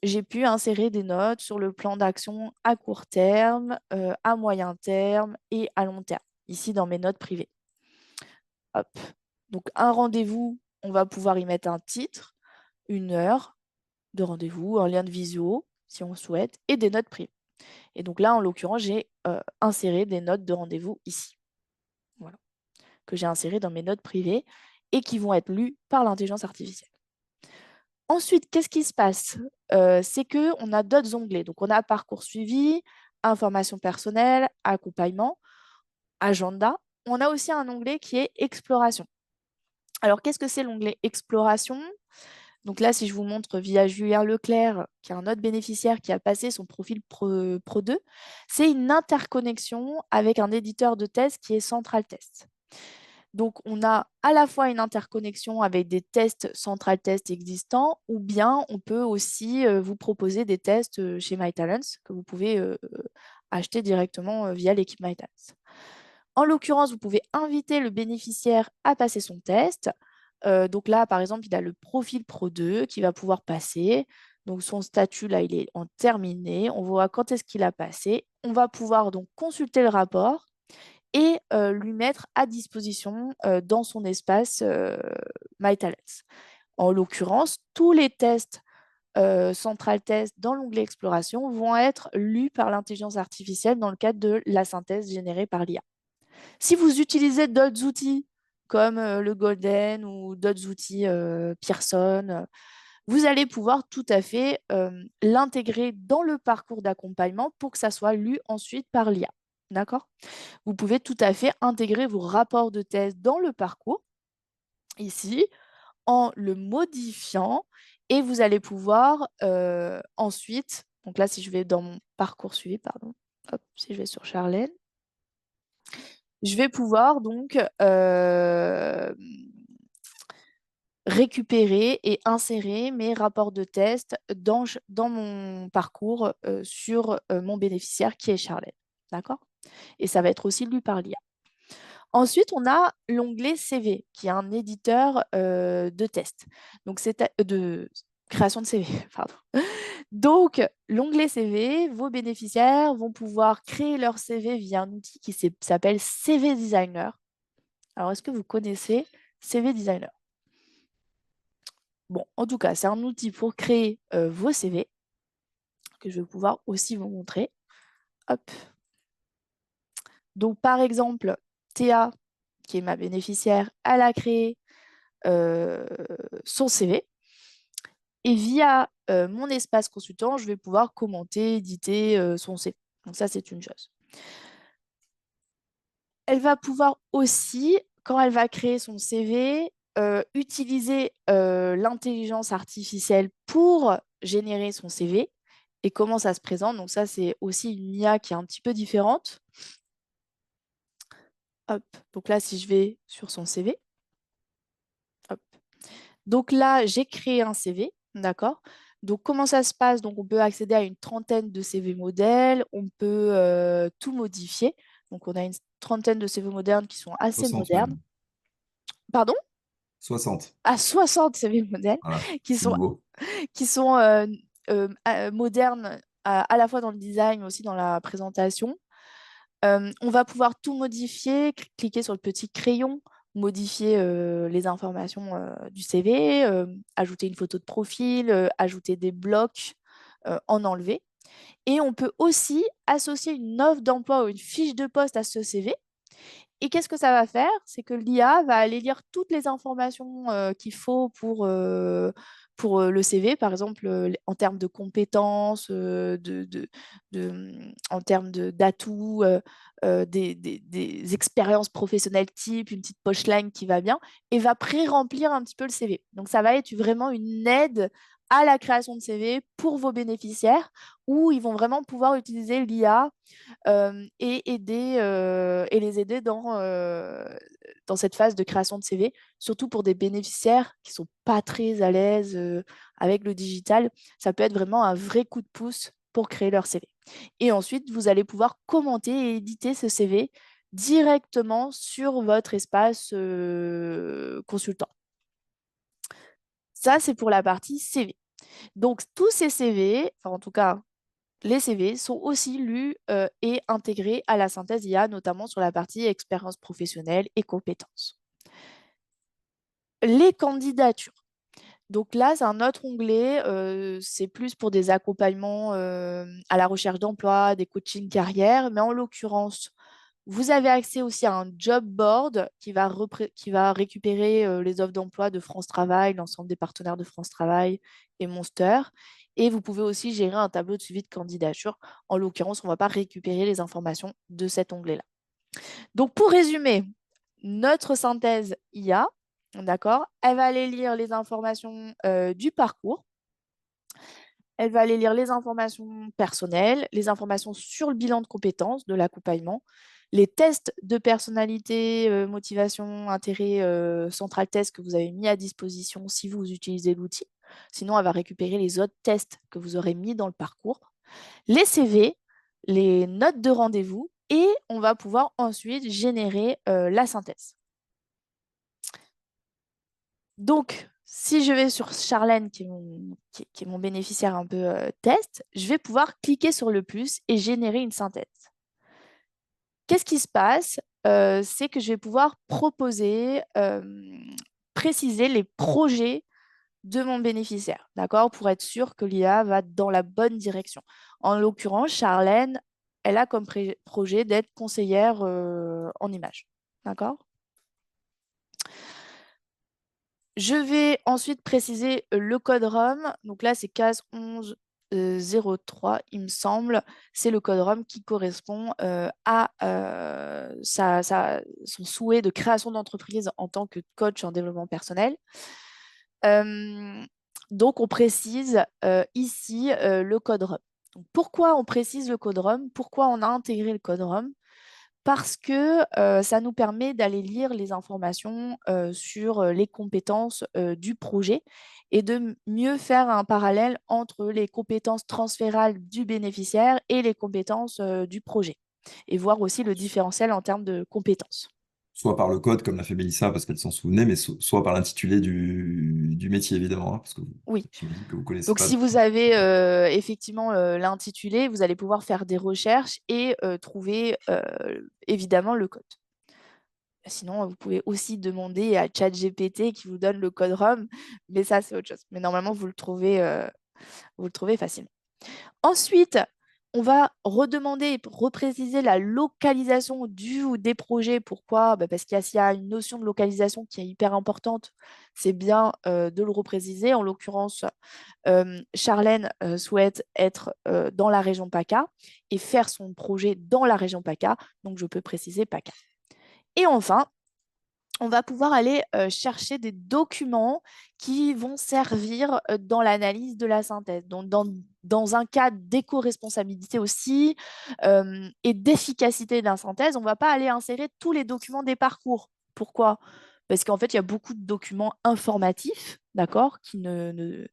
j'ai pu insérer des notes sur le plan d'action à court terme, à moyen terme et à long terme, ici dans mes notes privées. Hop. Donc, un rendez-vous, on va pouvoir y mettre un titre, une heure de rendez-vous, un lien de visio, si on souhaite, et des notes privées. Et donc là, en l'occurrence, j'ai inséré des notes de rendez-vous ici. Voilà. Que j'ai insérées dans mes notes privées et qui vont être lues par l'intelligence artificielle. Ensuite, qu'est-ce qui se passe? C'est qu'on a d'autres onglets. Donc, on a parcours suivi, information personnelle, accompagnement, agenda. On a aussi un onglet qui est exploration. Alors, qu'est-ce que c'est l'onglet exploration? Donc là, si je vous montre via Julien Leclerc, qui est un autre bénéficiaire qui a passé son profil Pro 2, c'est une interconnexion avec un éditeur de test qui est Central Test. Donc, on a à la fois une interconnexion avec des tests Central Test existants, ou bien on peut aussi vous proposer des tests chez MyTalents que vous pouvez acheter directement via l'équipe MyTalents. En l'occurrence, vous pouvez inviter le bénéficiaire à passer son test. Donc là, par exemple, il a le profil Pro 2 qui va pouvoir passer. Donc son statut, là, il est en terminé. On voit quand est-ce qu'il a passé. On va pouvoir donc consulter le rapport et lui mettre à disposition dans son espace MyTalents. En l'occurrence, tous les tests Central Test dans l'onglet Exploration vont être lus par l'intelligence artificielle dans le cadre de la synthèse générée par l'IA. Si vous utilisez d'autres outils comme le Golden ou d'autres outils Pearson, vous allez pouvoir tout à fait l'intégrer dans le parcours d'accompagnement pour que ça soit lu ensuite par l'IA. D'accord? Vous pouvez tout à fait intégrer vos rapports de test dans le parcours, ici, en le modifiant, et vous allez pouvoir ensuite, donc là, si je vais dans mon parcours suivi, pardon, hop, si je vais sur Charlène, je vais pouvoir donc récupérer et insérer mes rapports de test dans mon parcours sur mon bénéficiaire qui est Charlène. D'accord? Et ça va être aussi lu par l'IA. Ensuite, on a l'onglet CV, qui est un éditeur de test. Donc, c'est de création de CV, pardon. Donc, l'onglet CV, vos bénéficiaires vont pouvoir créer leur CV via un outil qui s'appelle CV Designer. Alors, est-ce que vous connaissez CV Designer? Bon, en tout cas, c'est un outil pour créer vos CV que je vais pouvoir aussi vous montrer. Hop. Donc, par exemple, Théa, qui est ma bénéficiaire, elle a créé son CV. Et via mon espace consultant, je vais pouvoir commenter, éditer son CV. Donc ça, c'est une chose. Elle va pouvoir aussi, quand elle va créer son CV, utiliser l'intelligence artificielle pour générer son CV et comment ça se présente. Donc ça, c'est aussi une IA qui est un petit peu différente. Hop. Donc là, si je vais sur son CV, hop. Donc là, j'ai créé un CV, d'accord? Donc comment ça se passe? Donc on peut accéder à une trentaine de CV modèles, on peut tout modifier. Donc on a une trentaine de CV modernes qui sont assez 60 modernes. même. Pardon? 60. À 60 CV modèles Voilà, qui c'est sont, nouveau. modernes à la fois dans le design, mais aussi dans la présentation. On va pouvoir tout modifier, cliquer sur le petit crayon, modifier les informations du CV, ajouter une photo de profil, ajouter des blocs, en enlever. Et on peut aussi associer une offre d'emploi ou une fiche de poste à ce CV. Et qu'est-ce que ça va faire? C'est que l'IA va aller lire toutes les informations qu'il faut pour le CV, par exemple en termes de compétences, en termes d'atouts, des expériences professionnelles type, une petite pochline qui va bien, et va pré-remplir un petit peu le CV. Donc ça va être vraiment une aide à la création de CV pour vos bénéficiaires, où ils vont vraiment pouvoir utiliser l'IA et les aider dans cette phase de création de CV, surtout pour des bénéficiaires qui ne sont pas très à l'aise avec le digital. Ça peut être vraiment un vrai coup de pouce pour créer leur CV. Et ensuite, vous allez pouvoir commenter et éditer ce CV directement sur votre espace consultant. Ça, c'est pour la partie CV. Donc, tous ces CV, enfin en tout cas les CV sont aussi lus et intégrés à la synthèse IA, notamment sur la partie expérience professionnelle et compétences. Les candidatures. Donc là, c'est un autre onglet, c'est plus pour des accompagnements à la recherche d'emploi, des coachings carrière, mais en l'occurrence, vous avez accès aussi à un job board qui va récupérer les offres d'emploi de France Travail, l'ensemble des partenaires de France Travail et Monster. Et vous pouvez aussi gérer un tableau de suivi de candidature. En l'occurrence, on ne va pas récupérer les informations de cet onglet-là. Donc, pour résumer, notre synthèse IA, d'accord, elle va aller lire les informations du parcours. Elle va aller lire les informations personnelles, les informations sur le bilan de compétences de l'accompagnement, les tests de personnalité, motivation, intérêt, central test que vous avez mis à disposition si vous utilisez l'outil. Sinon, elle va récupérer les autres tests que vous aurez mis dans le parcours, les CV, les notes de rendez-vous et on va pouvoir ensuite générer la synthèse. Donc, si je vais sur Charlène, qui est mon bénéficiaire un peu test, je vais pouvoir cliquer sur le plus et générer une synthèse. Qu'est-ce qui se passe? C'est que je vais pouvoir proposer, préciser les projets de mon bénéficiaire, d'accord? Pour être sûr que l'IA va dans la bonne direction. En l'occurrence, Charlène, elle a comme projet d'être conseillère en images, d'accord? Je vais ensuite préciser le code ROM. Donc là, c'est case 1103, il me semble. C'est le code ROM qui correspond à son souhait de création d'entreprise en tant que coach en développement personnel. Donc, on précise ici le code ROM. Donc, pourquoi on précise le code ROM? Pourquoi on a intégré le code ROM? Parce que ça nous permet d'aller lire les informations sur les compétences du projet et de mieux faire un parallèle entre les compétences transférales du bénéficiaire et les compétences du projet et voir aussi le différentiel en termes de compétences. soit par le code, comme l'a fait Mélissa, parce qu'elle s'en souvenait, mais soit par l'intitulé du métier, évidemment, hein, parce que Oui. j'imagine que vous ne connaissez Donc, pas. si vous avez effectivement l'intitulé, vous allez pouvoir faire des recherches et trouver évidemment le code. Sinon, vous pouvez aussi demander à ChatGPT qui vous donne le code ROM, mais ça, c'est autre chose. Mais normalement, vous le trouvez facilement. Ensuite, on va redemander et repréciser la localisation du ou des projets. Pourquoi? Parce qu'il y a une notion de localisation qui est hyper importante. C'est bien de le repréciser. En l'occurrence, Charlène souhaite être dans la région PACA et faire son projet dans la région PACA. Donc, je peux préciser PACA. Et enfin, on va pouvoir aller chercher des documents qui vont servir dans l'analyse de la synthèse. Donc, dans un cas d'éco-responsabilité aussi et d'efficacité de la synthèse, on ne va pas aller insérer tous les documents des parcours. Pourquoi? Parce qu'en fait, il y a beaucoup de documents informatifs, d'accord, qui ne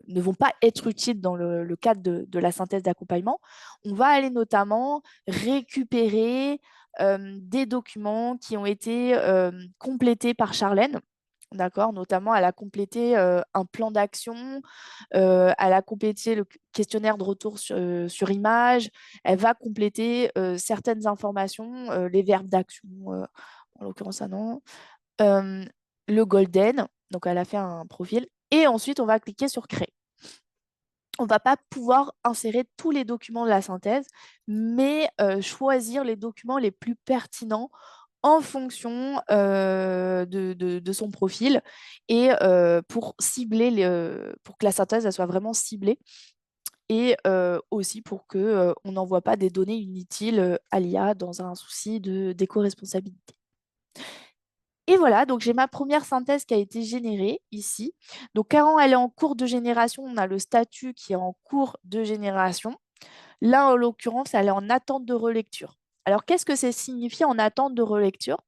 vont pas être utiles dans le cadre de la synthèse d'accompagnement. On va aller notamment récupérer des documents qui ont été complétés par Charlène. D'accord, notamment, elle a complété un plan d'action, elle a complété le questionnaire de retour sur image, elle va compléter certaines informations, les verbes d'action, en l'occurrence, ça non, euh, le golden, donc elle a fait un profil, et ensuite on va cliquer sur créer. On ne va pas pouvoir insérer tous les documents de la synthèse, mais choisir les documents les plus pertinents en fonction de son profil et pour cibler, pour que la synthèse elle soit vraiment ciblée et aussi pour qu'on n'envoie pas des données inutiles à l'IA dans un souci d'éco-responsabilité. Et voilà, donc j'ai ma première synthèse qui a été générée ici. Donc quand elle est en cours de génération, on a le statut qui est en cours de génération. Là, en l'occurrence, elle est en attente de relecture. Alors, qu'est-ce que ça signifie en attente de relecture?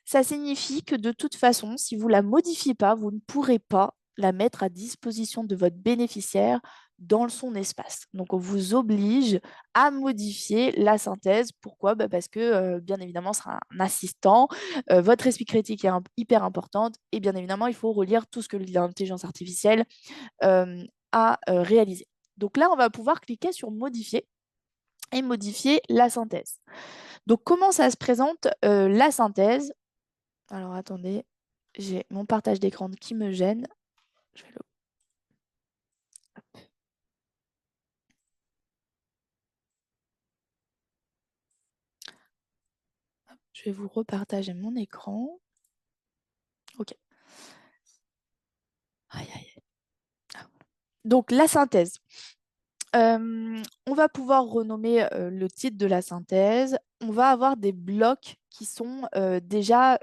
Ça signifie que de toute façon, si vous ne la modifiez pas, vous ne pourrez pas la mettre à disposition de votre bénéficiaire dans son espace. Donc, on vous oblige à modifier la synthèse. Pourquoi? Parce que, bien évidemment, ce sera un assistant. Votre esprit critique est hyper importante. Et bien évidemment, il faut relire tout ce que l'intelligence artificielle a réalisé. Donc là, on va pouvoir cliquer sur modifier et modifier la synthèse. Donc, comment ça se présente la synthèse? Alors, attendez, j'ai mon partage d'écran qui me gêne. Je vais, je vais vous repartager mon écran. OK. Aïe, aïe. Donc, la synthèse. On va pouvoir renommer le titre de la synthèse. On va avoir des blocs qui sont déjà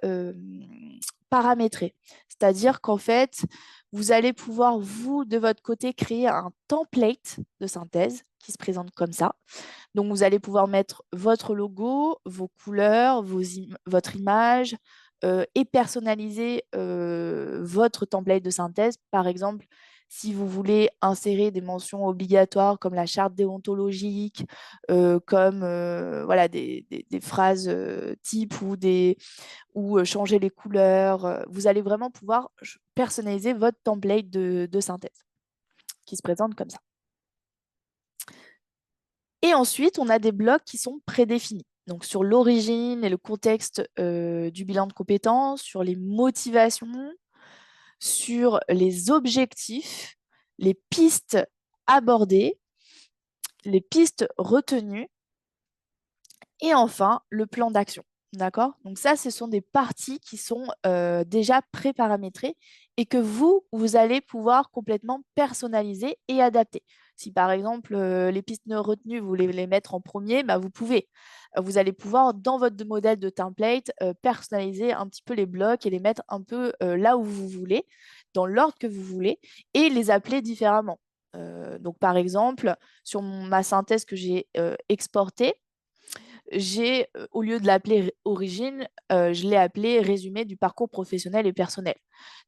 paramétrés. C'est-à-dire qu'en fait, vous allez pouvoir, vous, de votre côté, créer un template de synthèse qui se présente comme ça. Donc, vous allez pouvoir mettre votre logo, vos couleurs, votre image et personnaliser votre template de synthèse. Par exemple, si vous voulez insérer des mentions obligatoires comme la charte déontologique, comme voilà, des phrases types ou changer les couleurs, vous allez vraiment pouvoir personnaliser votre template de synthèse qui se présente comme ça. Et ensuite, on a des blocs qui sont prédéfinis. Donc, sur l'origine et le contexte du bilan de compétences, sur les motivations, sur les objectifs, les pistes abordées, les pistes retenues et enfin le plan d'action. D'accord? Donc ça, ce sont des parties qui sont déjà pré-paramétrées et que vous allez pouvoir complètement personnaliser et adapter. Si par exemple, les pistes retenues, vous voulez les mettre en premier, bah, vous pouvez. Vous allez pouvoir, dans votre modèle de template, personnaliser un petit peu les blocs et les mettre un peu là où vous voulez, dans l'ordre que vous voulez, et les appeler différemment. Donc par exemple, sur ma synthèse que j'ai exportée, au lieu de l'appeler origine, je l'ai appelé résumé du parcours professionnel et personnel.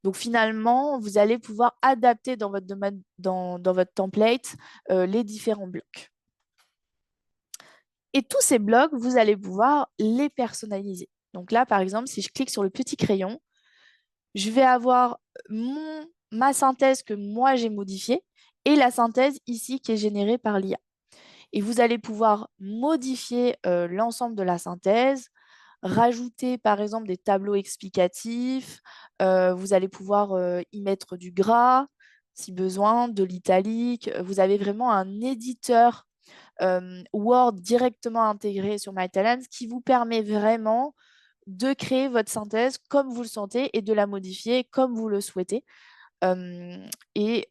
Donc finalement, vous allez pouvoir adapter dans votre domaine, dans votre template, les différents blocs. Et tous ces blocs, vous allez pouvoir les personnaliser. Donc là, par exemple, si je clique sur le petit crayon, je vais avoir ma synthèse que moi j'ai modifiée et la synthèse ici qui est générée par l'IA. Et vous allez pouvoir modifier l'ensemble de la synthèse, rajouter par exemple des tableaux explicatifs, vous allez pouvoir y mettre du gras si besoin, de l'italique. Vous avez vraiment un éditeur Word directement intégré sur MyTalents qui vous permet vraiment de créer votre synthèse comme vous le sentez et de la modifier comme vous le souhaitez. Et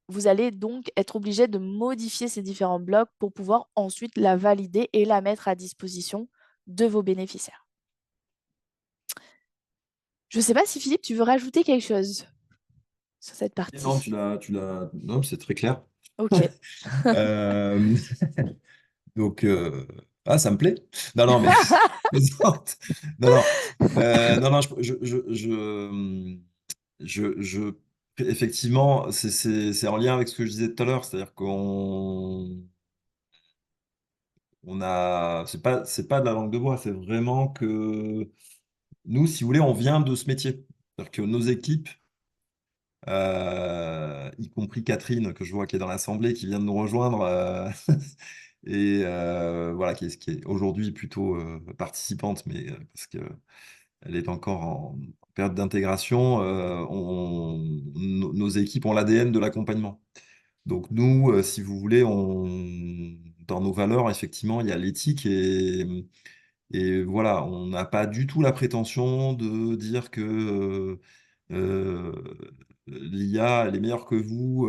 vous allez donc être obligé de modifier ces différents blocs pour pouvoir ensuite la valider et la mettre à disposition de vos bénéficiaires. Je ne sais pas si Philippe, tu veux rajouter quelque chose sur cette Non, partie. non, c'est très clair. Ok. Euh, Donc, ça me plaît. Non, non, mais je plaisante. Non, non, non, non, effectivement, c'est en lien avec ce que je disais tout à l'heure, c'est-à-dire c'est pas de la langue de bois, c'est vraiment que nous, si vous voulez, on vient de ce métier. C'est-à-dire que nos équipes, y compris Catherine, que je vois qui est dans l'Assemblée, qui vient de nous rejoindre, et voilà, qui est aujourd'hui plutôt participante, mais parce qu'elle est encore en période d'intégration, nos équipes ont l'ADN de l'accompagnement. Donc nous, si vous voulez, dans nos valeurs, effectivement, il y a l'éthique et voilà, on n'a pas du tout la prétention de dire que l'IA, elle est meilleure que vous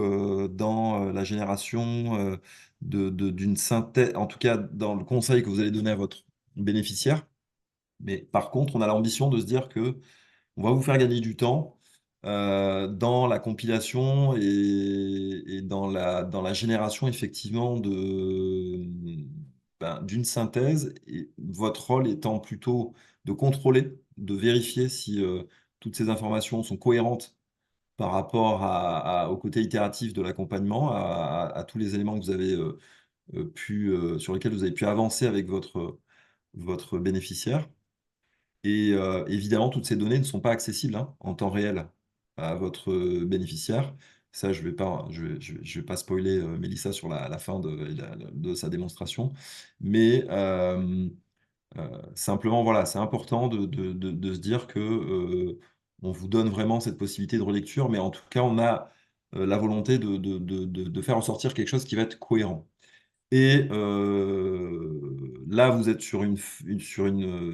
dans la génération d'une synthèse, en tout cas dans le conseil que vous allez donner à votre bénéficiaire. Mais par contre, on a l'ambition de se dire que on va vous faire gagner du temps dans la compilation et dans la génération effectivement d'une synthèse, et votre rôle étant plutôt de contrôler, de vérifier si toutes ces informations sont cohérentes par rapport au côté itératif de l'accompagnement, à tous les éléments que vous avez sur lesquels vous avez pu avancer avec votre bénéficiaire. Et évidemment, toutes ces données ne sont pas accessibles en temps réel à votre bénéficiaire. Ça, je vais pas spoiler Mélissa sur la fin de sa démonstration. Mais simplement, voilà, c'est important de se dire que on vous donne vraiment cette possibilité de relecture, mais en tout cas, on a la volonté de faire ressortir quelque chose qui va être cohérent. Et là, vous êtes sur une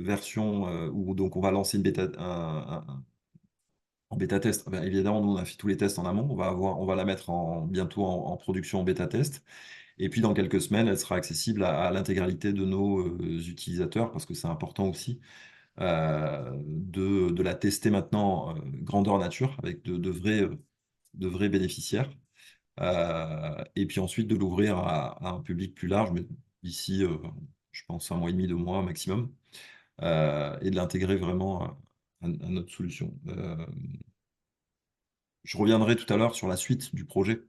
version où donc on va lancer une bêta, en bêta test. Ben, évidemment, nous, on a fait tous les tests en amont. On va la mettre bientôt en production en bêta test. Et puis, dans quelques semaines, elle sera accessible à l'intégralité de nos utilisateurs parce que c'est important aussi de la tester maintenant grandeur nature avec de vrais bénéficiaires. Et puis ensuite de l'ouvrir à un public plus large, mais d'ici, je pense, un mois et demi, 2 mois maximum, et de l'intégrer vraiment à notre solution. Je reviendrai tout à l'heure sur la suite du projet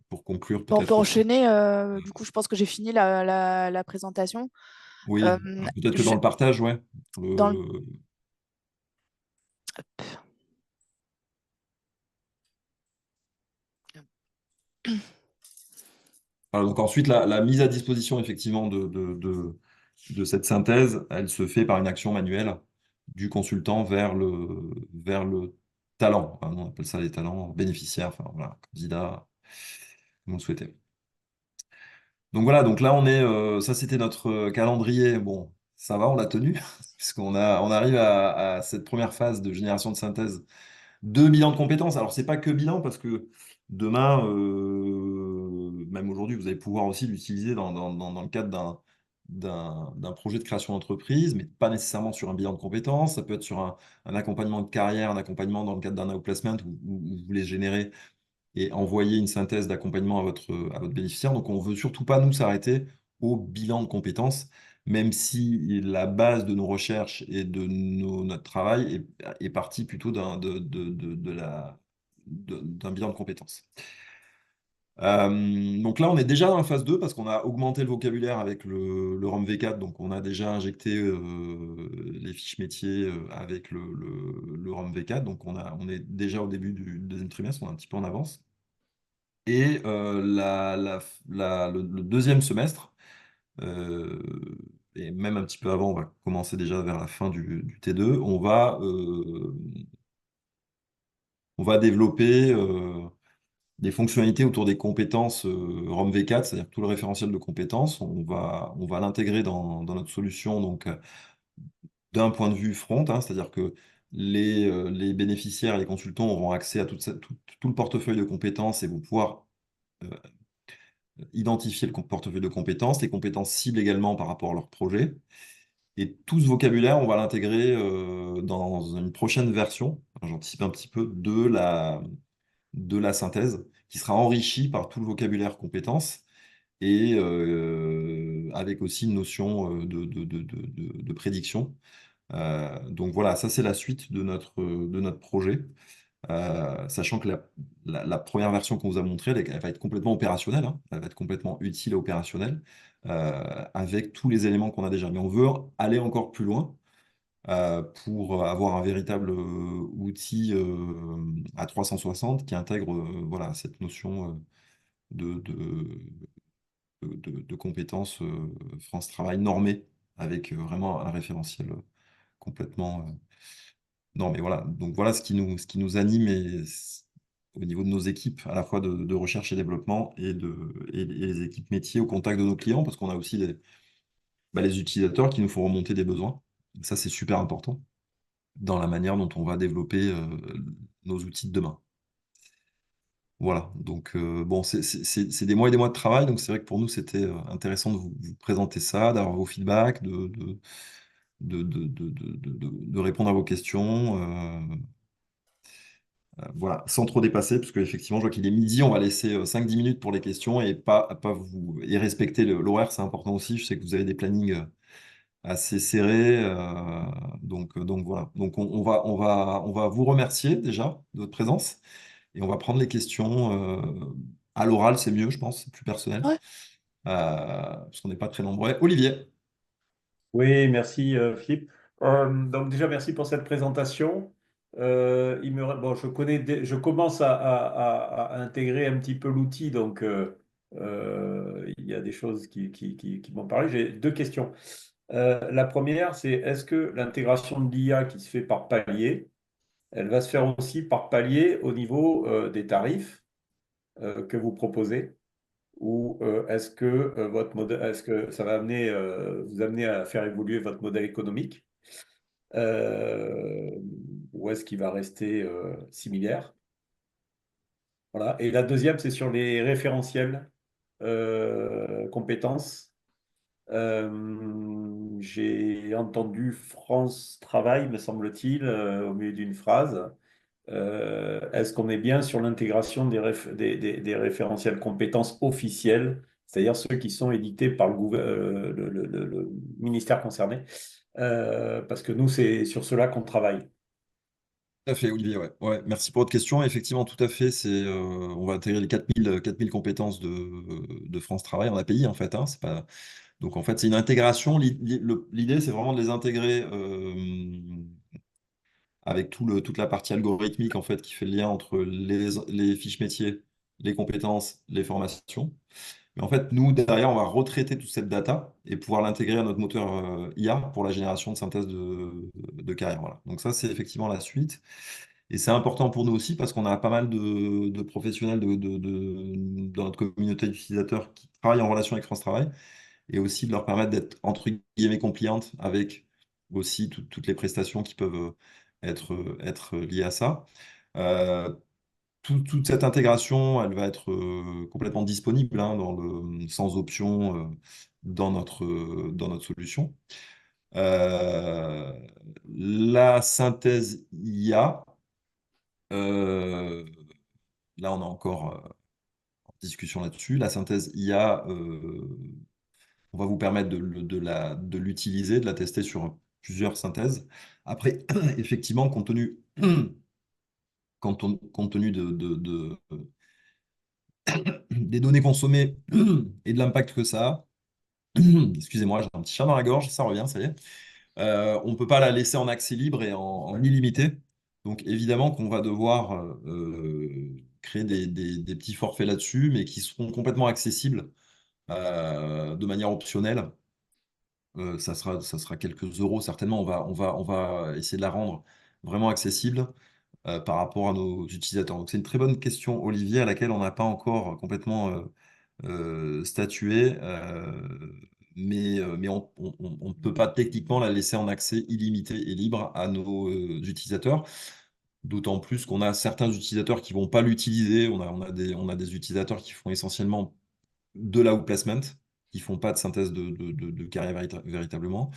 pour conclure Bon, on peut peut-être aussi. enchaîner. Du coup, je pense que j'ai fini la présentation. Euh, Oui, peut-être que je- dans le partage, ouais. dans le- Euh, voilà, donc ensuite, la mise à disposition effectivement de cette synthèse, elle se fait par une action manuelle du consultant vers le talent. Enfin, on appelle ça les talents bénéficiaires, enfin voilà, candidat, comme vous le souhaitez. Donc voilà, donc là ça c'était notre calendrier. Bon, ça va, on l'a tenu, on arrive à cette première phase de génération de synthèse de bilan de compétences. Alors c'est pas que bilan parce que demain, même aujourd'hui, vous allez pouvoir aussi l'utiliser dans le cadre d'un projet de création d'entreprise, mais pas nécessairement sur un bilan de compétences. Ça peut être sur un accompagnement de carrière, un accompagnement dans le cadre d'un outplacement où vous voulez générer et envoyer une synthèse d'accompagnement à votre bénéficiaire. Donc, on ne veut surtout pas nous s'arrêter au bilan de compétences, même si la base de nos recherches et de notre travail est partie plutôt d'un bilan de compétences. Donc là, on est déjà dans la phase 2 parce qu'on a augmenté le vocabulaire avec le ROM V4. Donc on a déjà injecté les fiches métiers avec le ROM V4. Donc on est déjà au début du deuxième trimestre, on est un petit peu en avance. Et le deuxième semestre, euh, et même un petit peu avant, on va commencer déjà vers la fin du T2, on va développer des fonctionnalités autour des compétences ROM V4, c'est-à-dire tout le référentiel de compétences. On va l'intégrer dans notre solution donc, d'un point de vue front, hein, c'est-à-dire que les bénéficiaires et les consultants auront accès à tout le portefeuille de compétences et vont pouvoir euh, identifier le portefeuille de compétences, les compétences cibles également par rapport à leur projet. Et tout ce vocabulaire, on va l'intégrer dans une prochaine version, j'anticipe un petit peu, de la synthèse, qui sera enrichie par tout le vocabulaire compétences et avec aussi une notion de prédiction. Donc voilà, ça c'est la suite de notre projet. Sachant que la première version qu'on vous a montrée, elle va être complètement opérationnelle, hein. Elle va être complètement utile et opérationnelle avec tous les éléments qu'on a déjà. Mais on veut aller encore plus loin pour avoir un véritable outil à 360 qui intègre voilà, cette notion de compétences France Travail normées avec vraiment un référentiel complètement non, mais voilà. Donc voilà ce qui nous anime au niveau de nos équipes, à la fois de recherche et développement et les équipes métiers au contact de nos clients, parce qu'on a aussi les utilisateurs qui nous font remonter des besoins. Ça, c'est super important dans la manière dont on va développer nos outils de demain. Voilà, donc bon, c'est des mois et des mois de travail, donc c'est vrai que pour nous, c'était intéressant de vous présenter ça, d'avoir vos feedbacks, de répondre à vos questions. Voilà, sans trop dépasser, parce qu'effectivement, je vois qu'il est midi, on va laisser 5-10 minutes pour les questions et pas vous et respecter l'horaire, c'est important aussi. Je sais que vous avez des plannings assez serrés, donc voilà. Donc on va vous remercier déjà de votre présence et on va prendre les questions à l'oral, c'est mieux, je pense, c'est plus personnel, Ouais. parce qu'on n'est pas très nombreux. Olivier. Oui, merci Philippe. Donc déjà, merci pour cette présentation. Bon, je commence à intégrer un petit peu l'outil, donc il y a des choses qui m'ont parlé. J'ai deux questions. La première, c'est est-ce que l'intégration de l'IA qui se fait par palier, elle va se faire aussi par palier au niveau des tarifs que vous proposez? Ou est-ce que votre modèle, est-ce que ça va vous amener à faire évoluer votre modèle économique? Euh, ou est-ce qu'il va rester similaire? Voilà. Et la deuxième, c'est sur les référentiels compétences. J'ai entendu France Travail, me semble-t-il, au milieu d'une phrase. Est-ce qu'on est bien sur l'intégration des référentiels compétences officiels, c'est-à-dire ceux qui sont édités par le ministère concerné? Parce que nous, c'est sur cela qu'on travaille. Tout à fait, Olivier, ouais. Ouais, merci pour votre question. Effectivement, tout à fait, on va intégrer les 4000 compétences de France Travail en API, en fait, hein, c'est pas... Donc, en fait, c'est une intégration. L'idée, c'est vraiment de les intégrer avec toute la partie algorithmique, en fait, qui fait le lien entre les fiches métiers, les compétences, les formations. Mais en fait, nous, derrière, on va retraiter toute cette data et pouvoir l'intégrer à notre moteur IA pour la génération de synthèse de carrière. Voilà. Donc ça, c'est effectivement la suite. Et c'est important pour nous aussi parce qu'on a pas mal de professionnels dans notre communauté d'utilisateurs qui travaillent en relation avec France Travail et aussi de leur permettre d'être entre guillemets compliantes avec aussi toutes les prestations qui peuvent être liées à ça. Euh, toute cette intégration, elle va être complètement disponible hein, sans option dans notre solution. Euh, la synthèse IA, euh, là on est encore en discussion là-dessus. La synthèse IA, on va vous permettre de l'utiliser, de la tester sur plusieurs synthèses. Après, effectivement, compte tenu des données consommées et de l'impact que ça a. Excusez-moi, j'ai un petit chat dans la gorge, ça revient, ça y est. On ne peut pas la laisser en accès libre et en illimité. Donc évidemment qu'on va devoir créer des petits forfaits là-dessus, mais qui seront complètement accessibles de manière optionnelle. Ça sera quelques euros, certainement. On va essayer de la rendre vraiment accessible par rapport à nos utilisateurs. Donc c'est une très bonne question, Olivier, à laquelle on n'a pas encore complètement statué. Mais on ne peut pas techniquement la laisser en accès illimité et libre à nos utilisateurs. D'autant plus qu'on a certains utilisateurs qui ne vont pas l'utiliser. On a des utilisateurs qui font essentiellement de l'outplacement, qui font pas de synthèse de carrière véritablement.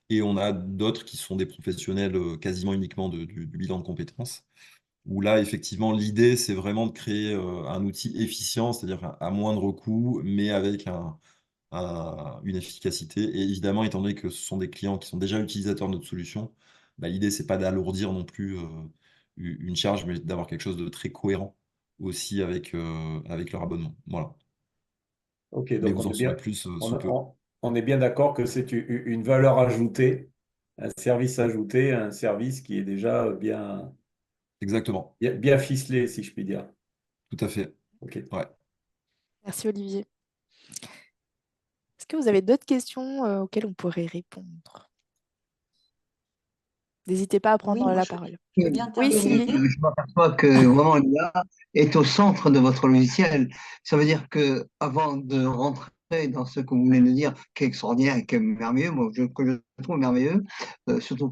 Et on a d'autres qui sont des professionnels quasiment uniquement du bilan de compétences, où là, effectivement, l'idée, c'est vraiment de créer un outil efficient, c'est-à-dire à moindre coût, mais avec une efficacité. Et évidemment, étant donné que ce sont des clients qui sont déjà utilisateurs de notre solution, bah, l'idée, c'est pas d'alourdir non plus une charge, mais d'avoir quelque chose de très cohérent aussi avec leur abonnement. Voilà. Ok, Mais donc vous en saurez plus on, sous peu. on est bien d'accord que c'est une valeur ajoutée, un service ajouté à un service qui est déjà Exactement. bien ficelé, si je puis dire. Tout à fait. Ok. Ouais. Merci Olivier. Est-ce que vous avez d'autres questions auxquelles on pourrait répondre? N'hésitez pas à Oui, prendre moi la je parole. je veux bien Oui, Sylvie. intervenir. Je m'aperçois que vraiment l'IA est au centre de votre logiciel. Ça veut dire que avant de rentrer dans ce que vous venez de dire, qui est extraordinaire et qui est merveilleux, que je trouve merveilleux, surtout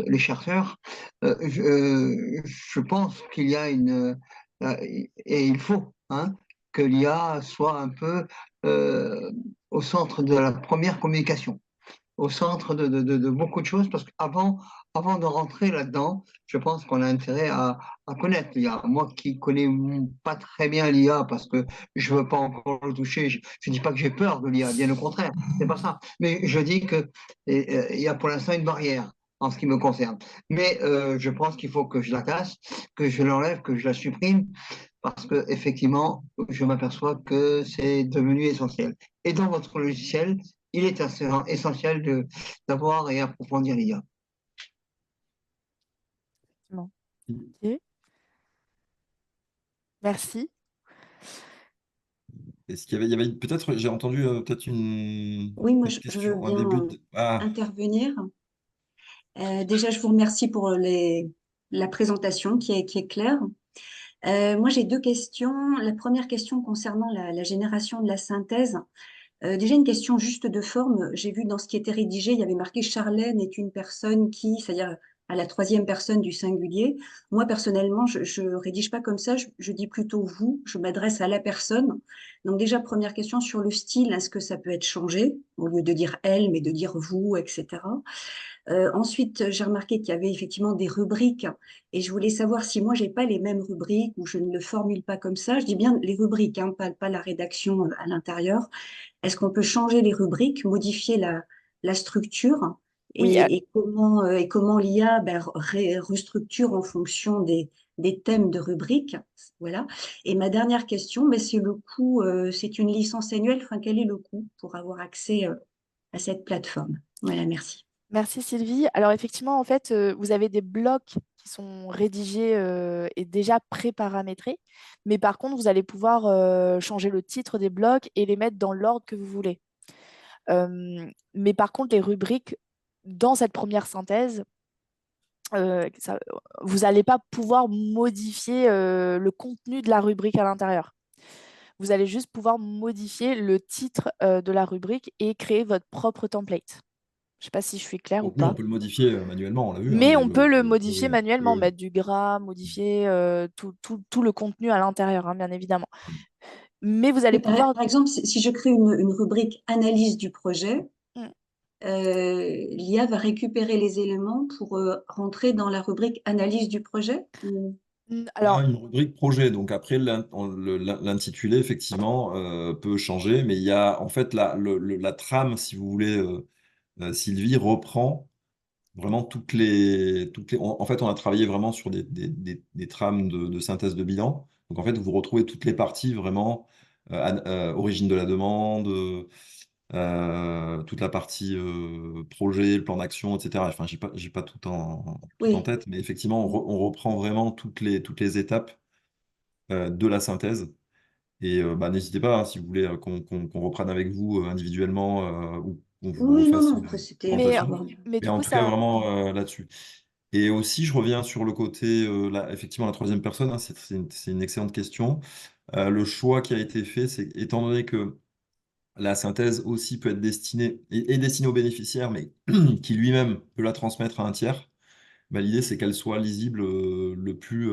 les chercheurs, je pense qu'il y a et il faut, hein, que l'IA soit un peu euh, au centre de la première communication, au centre de beaucoup de choses, parce avant de rentrer là-dedans, je pense qu'on a intérêt à connaître l'IA. Moi qui connais pas très bien l'IA, parce que je veux pas encore le toucher, je dis pas que j'ai peur de l'IA, bien au contraire, c'est pas ça. Mais je dis que il y a pour l'instant une barrière en ce qui me concerne. Mais je pense qu'il faut que je la casse, que je l'enlève, que je la supprime, parce que effectivement, je m'aperçois que c'est devenu essentiel. Et dans votre logiciel, il est essentiel d'avoir et approfondir l'IA. Bon. Ok. Merci. Est-ce qu'il y avait peut-être, j'ai entendu peut-être une Oui, moi autre je veux question, un bien début Ah, intervenir. Déjà, je vous remercie pour la présentation qui est claire. Moi, j'ai deux questions. La première question concernant la génération de la synthèse. Déjà, une question juste de forme. J'ai vu dans ce qui était rédigé, il y avait marqué Charlène est une personne qui, c'est-à-dire à la troisième personne du singulier. Moi, personnellement, je rédige pas comme ça. Je dis plutôt vous. Je m'adresse à la personne. Donc déjà, première question sur le style. Est-ce que ça peut être changé au lieu de dire elle, mais de dire vous, etc. Ensuite, j'ai remarqué qu'il y avait effectivement des rubriques et je voulais savoir si moi, j'ai pas les mêmes rubriques ou je ne le formule pas comme ça. Je dis bien les rubriques, hein, pas la rédaction à l'intérieur. Est-ce qu'on peut changer les rubriques, modifier la structure Oui, et comment l'IA restructure en fonction des thèmes de rubriques? Voilà. Et ma dernière question, mais c'est le coût, c'est une licence annuelle. Enfin, quel est le coût pour avoir accès à cette plateforme? Voilà, merci. merci Sylvie. Alors effectivement, en fait, vous avez des blocs qui sont rédigés et déjà pré-paramétrés, mais par contre, vous allez pouvoir changer le titre des blocs et les mettre dans l'ordre que vous voulez. Mais par contre, les rubriques, dans cette première synthèse, vous n'allez pas pouvoir modifier le contenu de la rubrique à l'intérieur. Vous allez juste pouvoir modifier le titre de la rubrique et créer votre propre template. Je ne sais pas si je suis claire ou donc oui, on pas. peut le modifier manuellement, on l'a vu, hein, Mais on peut le modifier manuellement, le- mettre du gras, modifier tout le contenu à l'intérieur, hein, bien évidemment. Mais vous allez Et pouvoir... par exemple, si je crée une rubrique analyse du projet, Hmm. l'IA va récupérer les éléments pour rentrer dans la rubrique analyse du projet. Alors, une rubrique projet. Donc après, l'intitulé, effectivement, peut changer, mais il y a en fait la trame, si vous voulez, Sylvie, reprend vraiment en fait, on a travaillé vraiment sur des trames de synthèse de bilan. Donc, en fait, vous retrouvez toutes les parties vraiment, origine de la demande, toute la partie projet, le plan d'action, etc. Enfin, j'ai pas tout en Oui, tête, mais effectivement, on reprend vraiment toutes les étapes de la synthèse. Et bah, n'hésitez pas, hein, si vous voulez qu'on reprenne avec vous individuellement ou qu'on vous oui, non, refasse non, une après c'était pour Mais, présentation. savoir. mais Mais du en coup, tout cas, ça. vraiment là-dessus. Et aussi, je reviens sur le côté, effectivement, la troisième personne, hein, c'est une excellente question. Le choix qui a été fait, c'est étant donné que la synthèse aussi peut être est destinée au bénéficiaire, mais qui lui-même peut la transmettre à un tiers, bah, l'idée, c'est qu'elle soit lisible le plus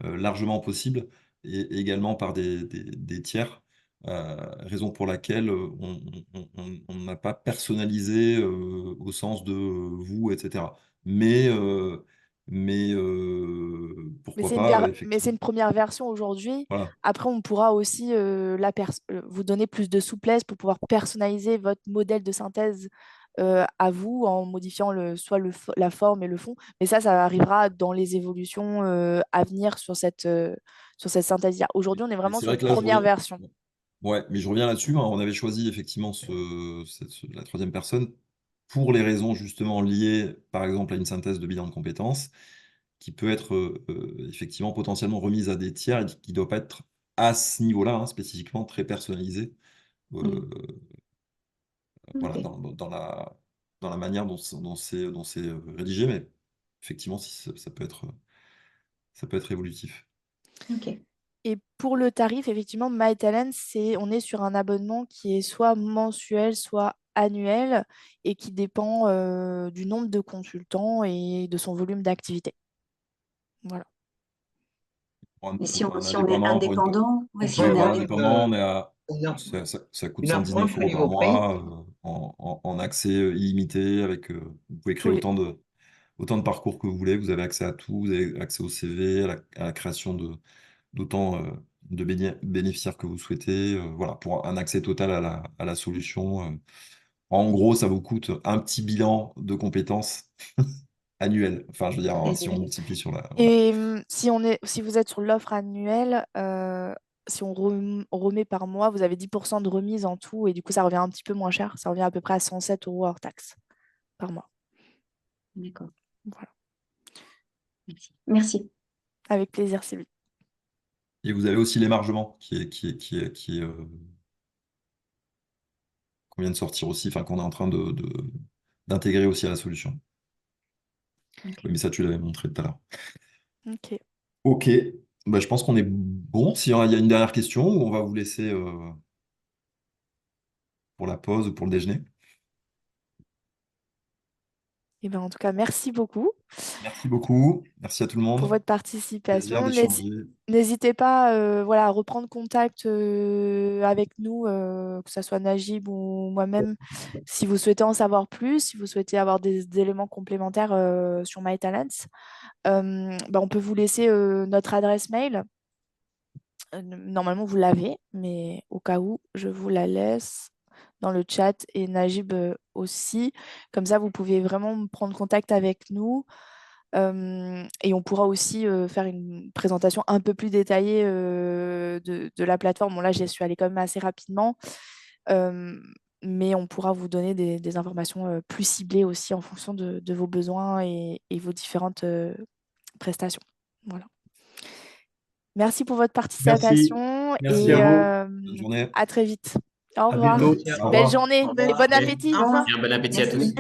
largement possible et également par des tiers. Raison pour laquelle on n'a pas personnalisé au sens de vous, etc. Mais, euh, mais Mais pourquoi pas, mais c'est effectivement. une première version aujourd'hui. Voilà. Après, on pourra aussi vous donner plus de souplesse pour pouvoir personnaliser votre modèle de synthèse à vous en modifiant soit la forme et le fond. Mais ça arrivera dans les évolutions à venir sur cette synthèse. Aujourd'hui, on est Mais vraiment c'est sur vrai une que là, je première reviens. version. Ouais, mais je reviens là-dessus, hein. On avait choisi effectivement la troisième personne pour les raisons justement liées, par exemple, à une synthèse de bilan de compétences qui peut être effectivement potentiellement remise à des tiers et qui ne doit pas être à ce niveau-là, hein, spécifiquement très personnalisé. Mm. euh, voilà, Ok, dans la manière dont c'est rédigé, mais effectivement, si ça peut être évolutif. ok. Et pour le tarif, effectivement, MyTalent, on est sur un abonnement qui est soit mensuel, soit annuel et qui dépend du nombre de consultants et de son volume d'activité. Voilà. Mais Pour un si on est indépendant, indépendant, ouais, On si peut on pour est un avoir indépendant, on est à ça coûte une approche 119 au euros par niveau prix. mois en accès illimité avec vous pouvez Tous créer les... autant de parcours que vous voulez, vous avez accès à tout, vous avez accès au CV, à la création d'autant de bénéficiaires que vous souhaitez, voilà, pour un accès total à la solution. En gros, ça vous coûte un petit bilan de compétences annuel. Enfin, je veux dire, hein, si on annuel. multiplie sur la. Voilà. Et si vous êtes sur l'offre annuelle, si on remet par mois, vous avez 10% de remise en tout et du coup, ça revient un petit peu moins cher. Ça revient à peu près à 107 euros hors taxe par mois. D'accord. Voilà. Merci. Merci. Avec plaisir, Sylvie. Et vous avez aussi l'émargement qu'on vient de sortir aussi, enfin qu'on est en train d'intégrer aussi à la solution. Ok. Oui, mais ça, tu l'avais montré tout à l'heure. Ok. Ok, bah, je pense qu'on est bon. S'il y a une dernière question, on va vous laisser pour la pause ou pour le déjeuner. Et ben, en tout cas, merci beaucoup Merci beaucoup. Merci à tout le pour monde. votre Plaisir participation. d'échanger. N'hésitez pas voilà, à reprendre contact avec nous, que ce soit Najib ou moi-même, si vous souhaitez en savoir plus, si vous souhaitez avoir des éléments complémentaires sur MyTalents. On peut vous laisser notre adresse mail. Normalement, vous l'avez, mais au cas où, je vous la laisse dans le chat et Najib aussi. Comme ça, vous pouvez vraiment prendre contact avec nous. Et on pourra aussi faire une présentation un peu plus détaillée de la plateforme. Bon, là, j'y suis allée quand même assez rapidement, euh, mais on pourra vous donner des informations plus ciblées aussi en fonction de vos besoins et vos différentes prestations. Voilà. Merci pour votre Merci. participation Merci à et vous. Bonne journée. à très vite. Au À revoir. bientôt. Merci, Au Belle revoir. journée Au et revoir. bon Et appétit. Au revoir. un bon appétit à Merci. tous.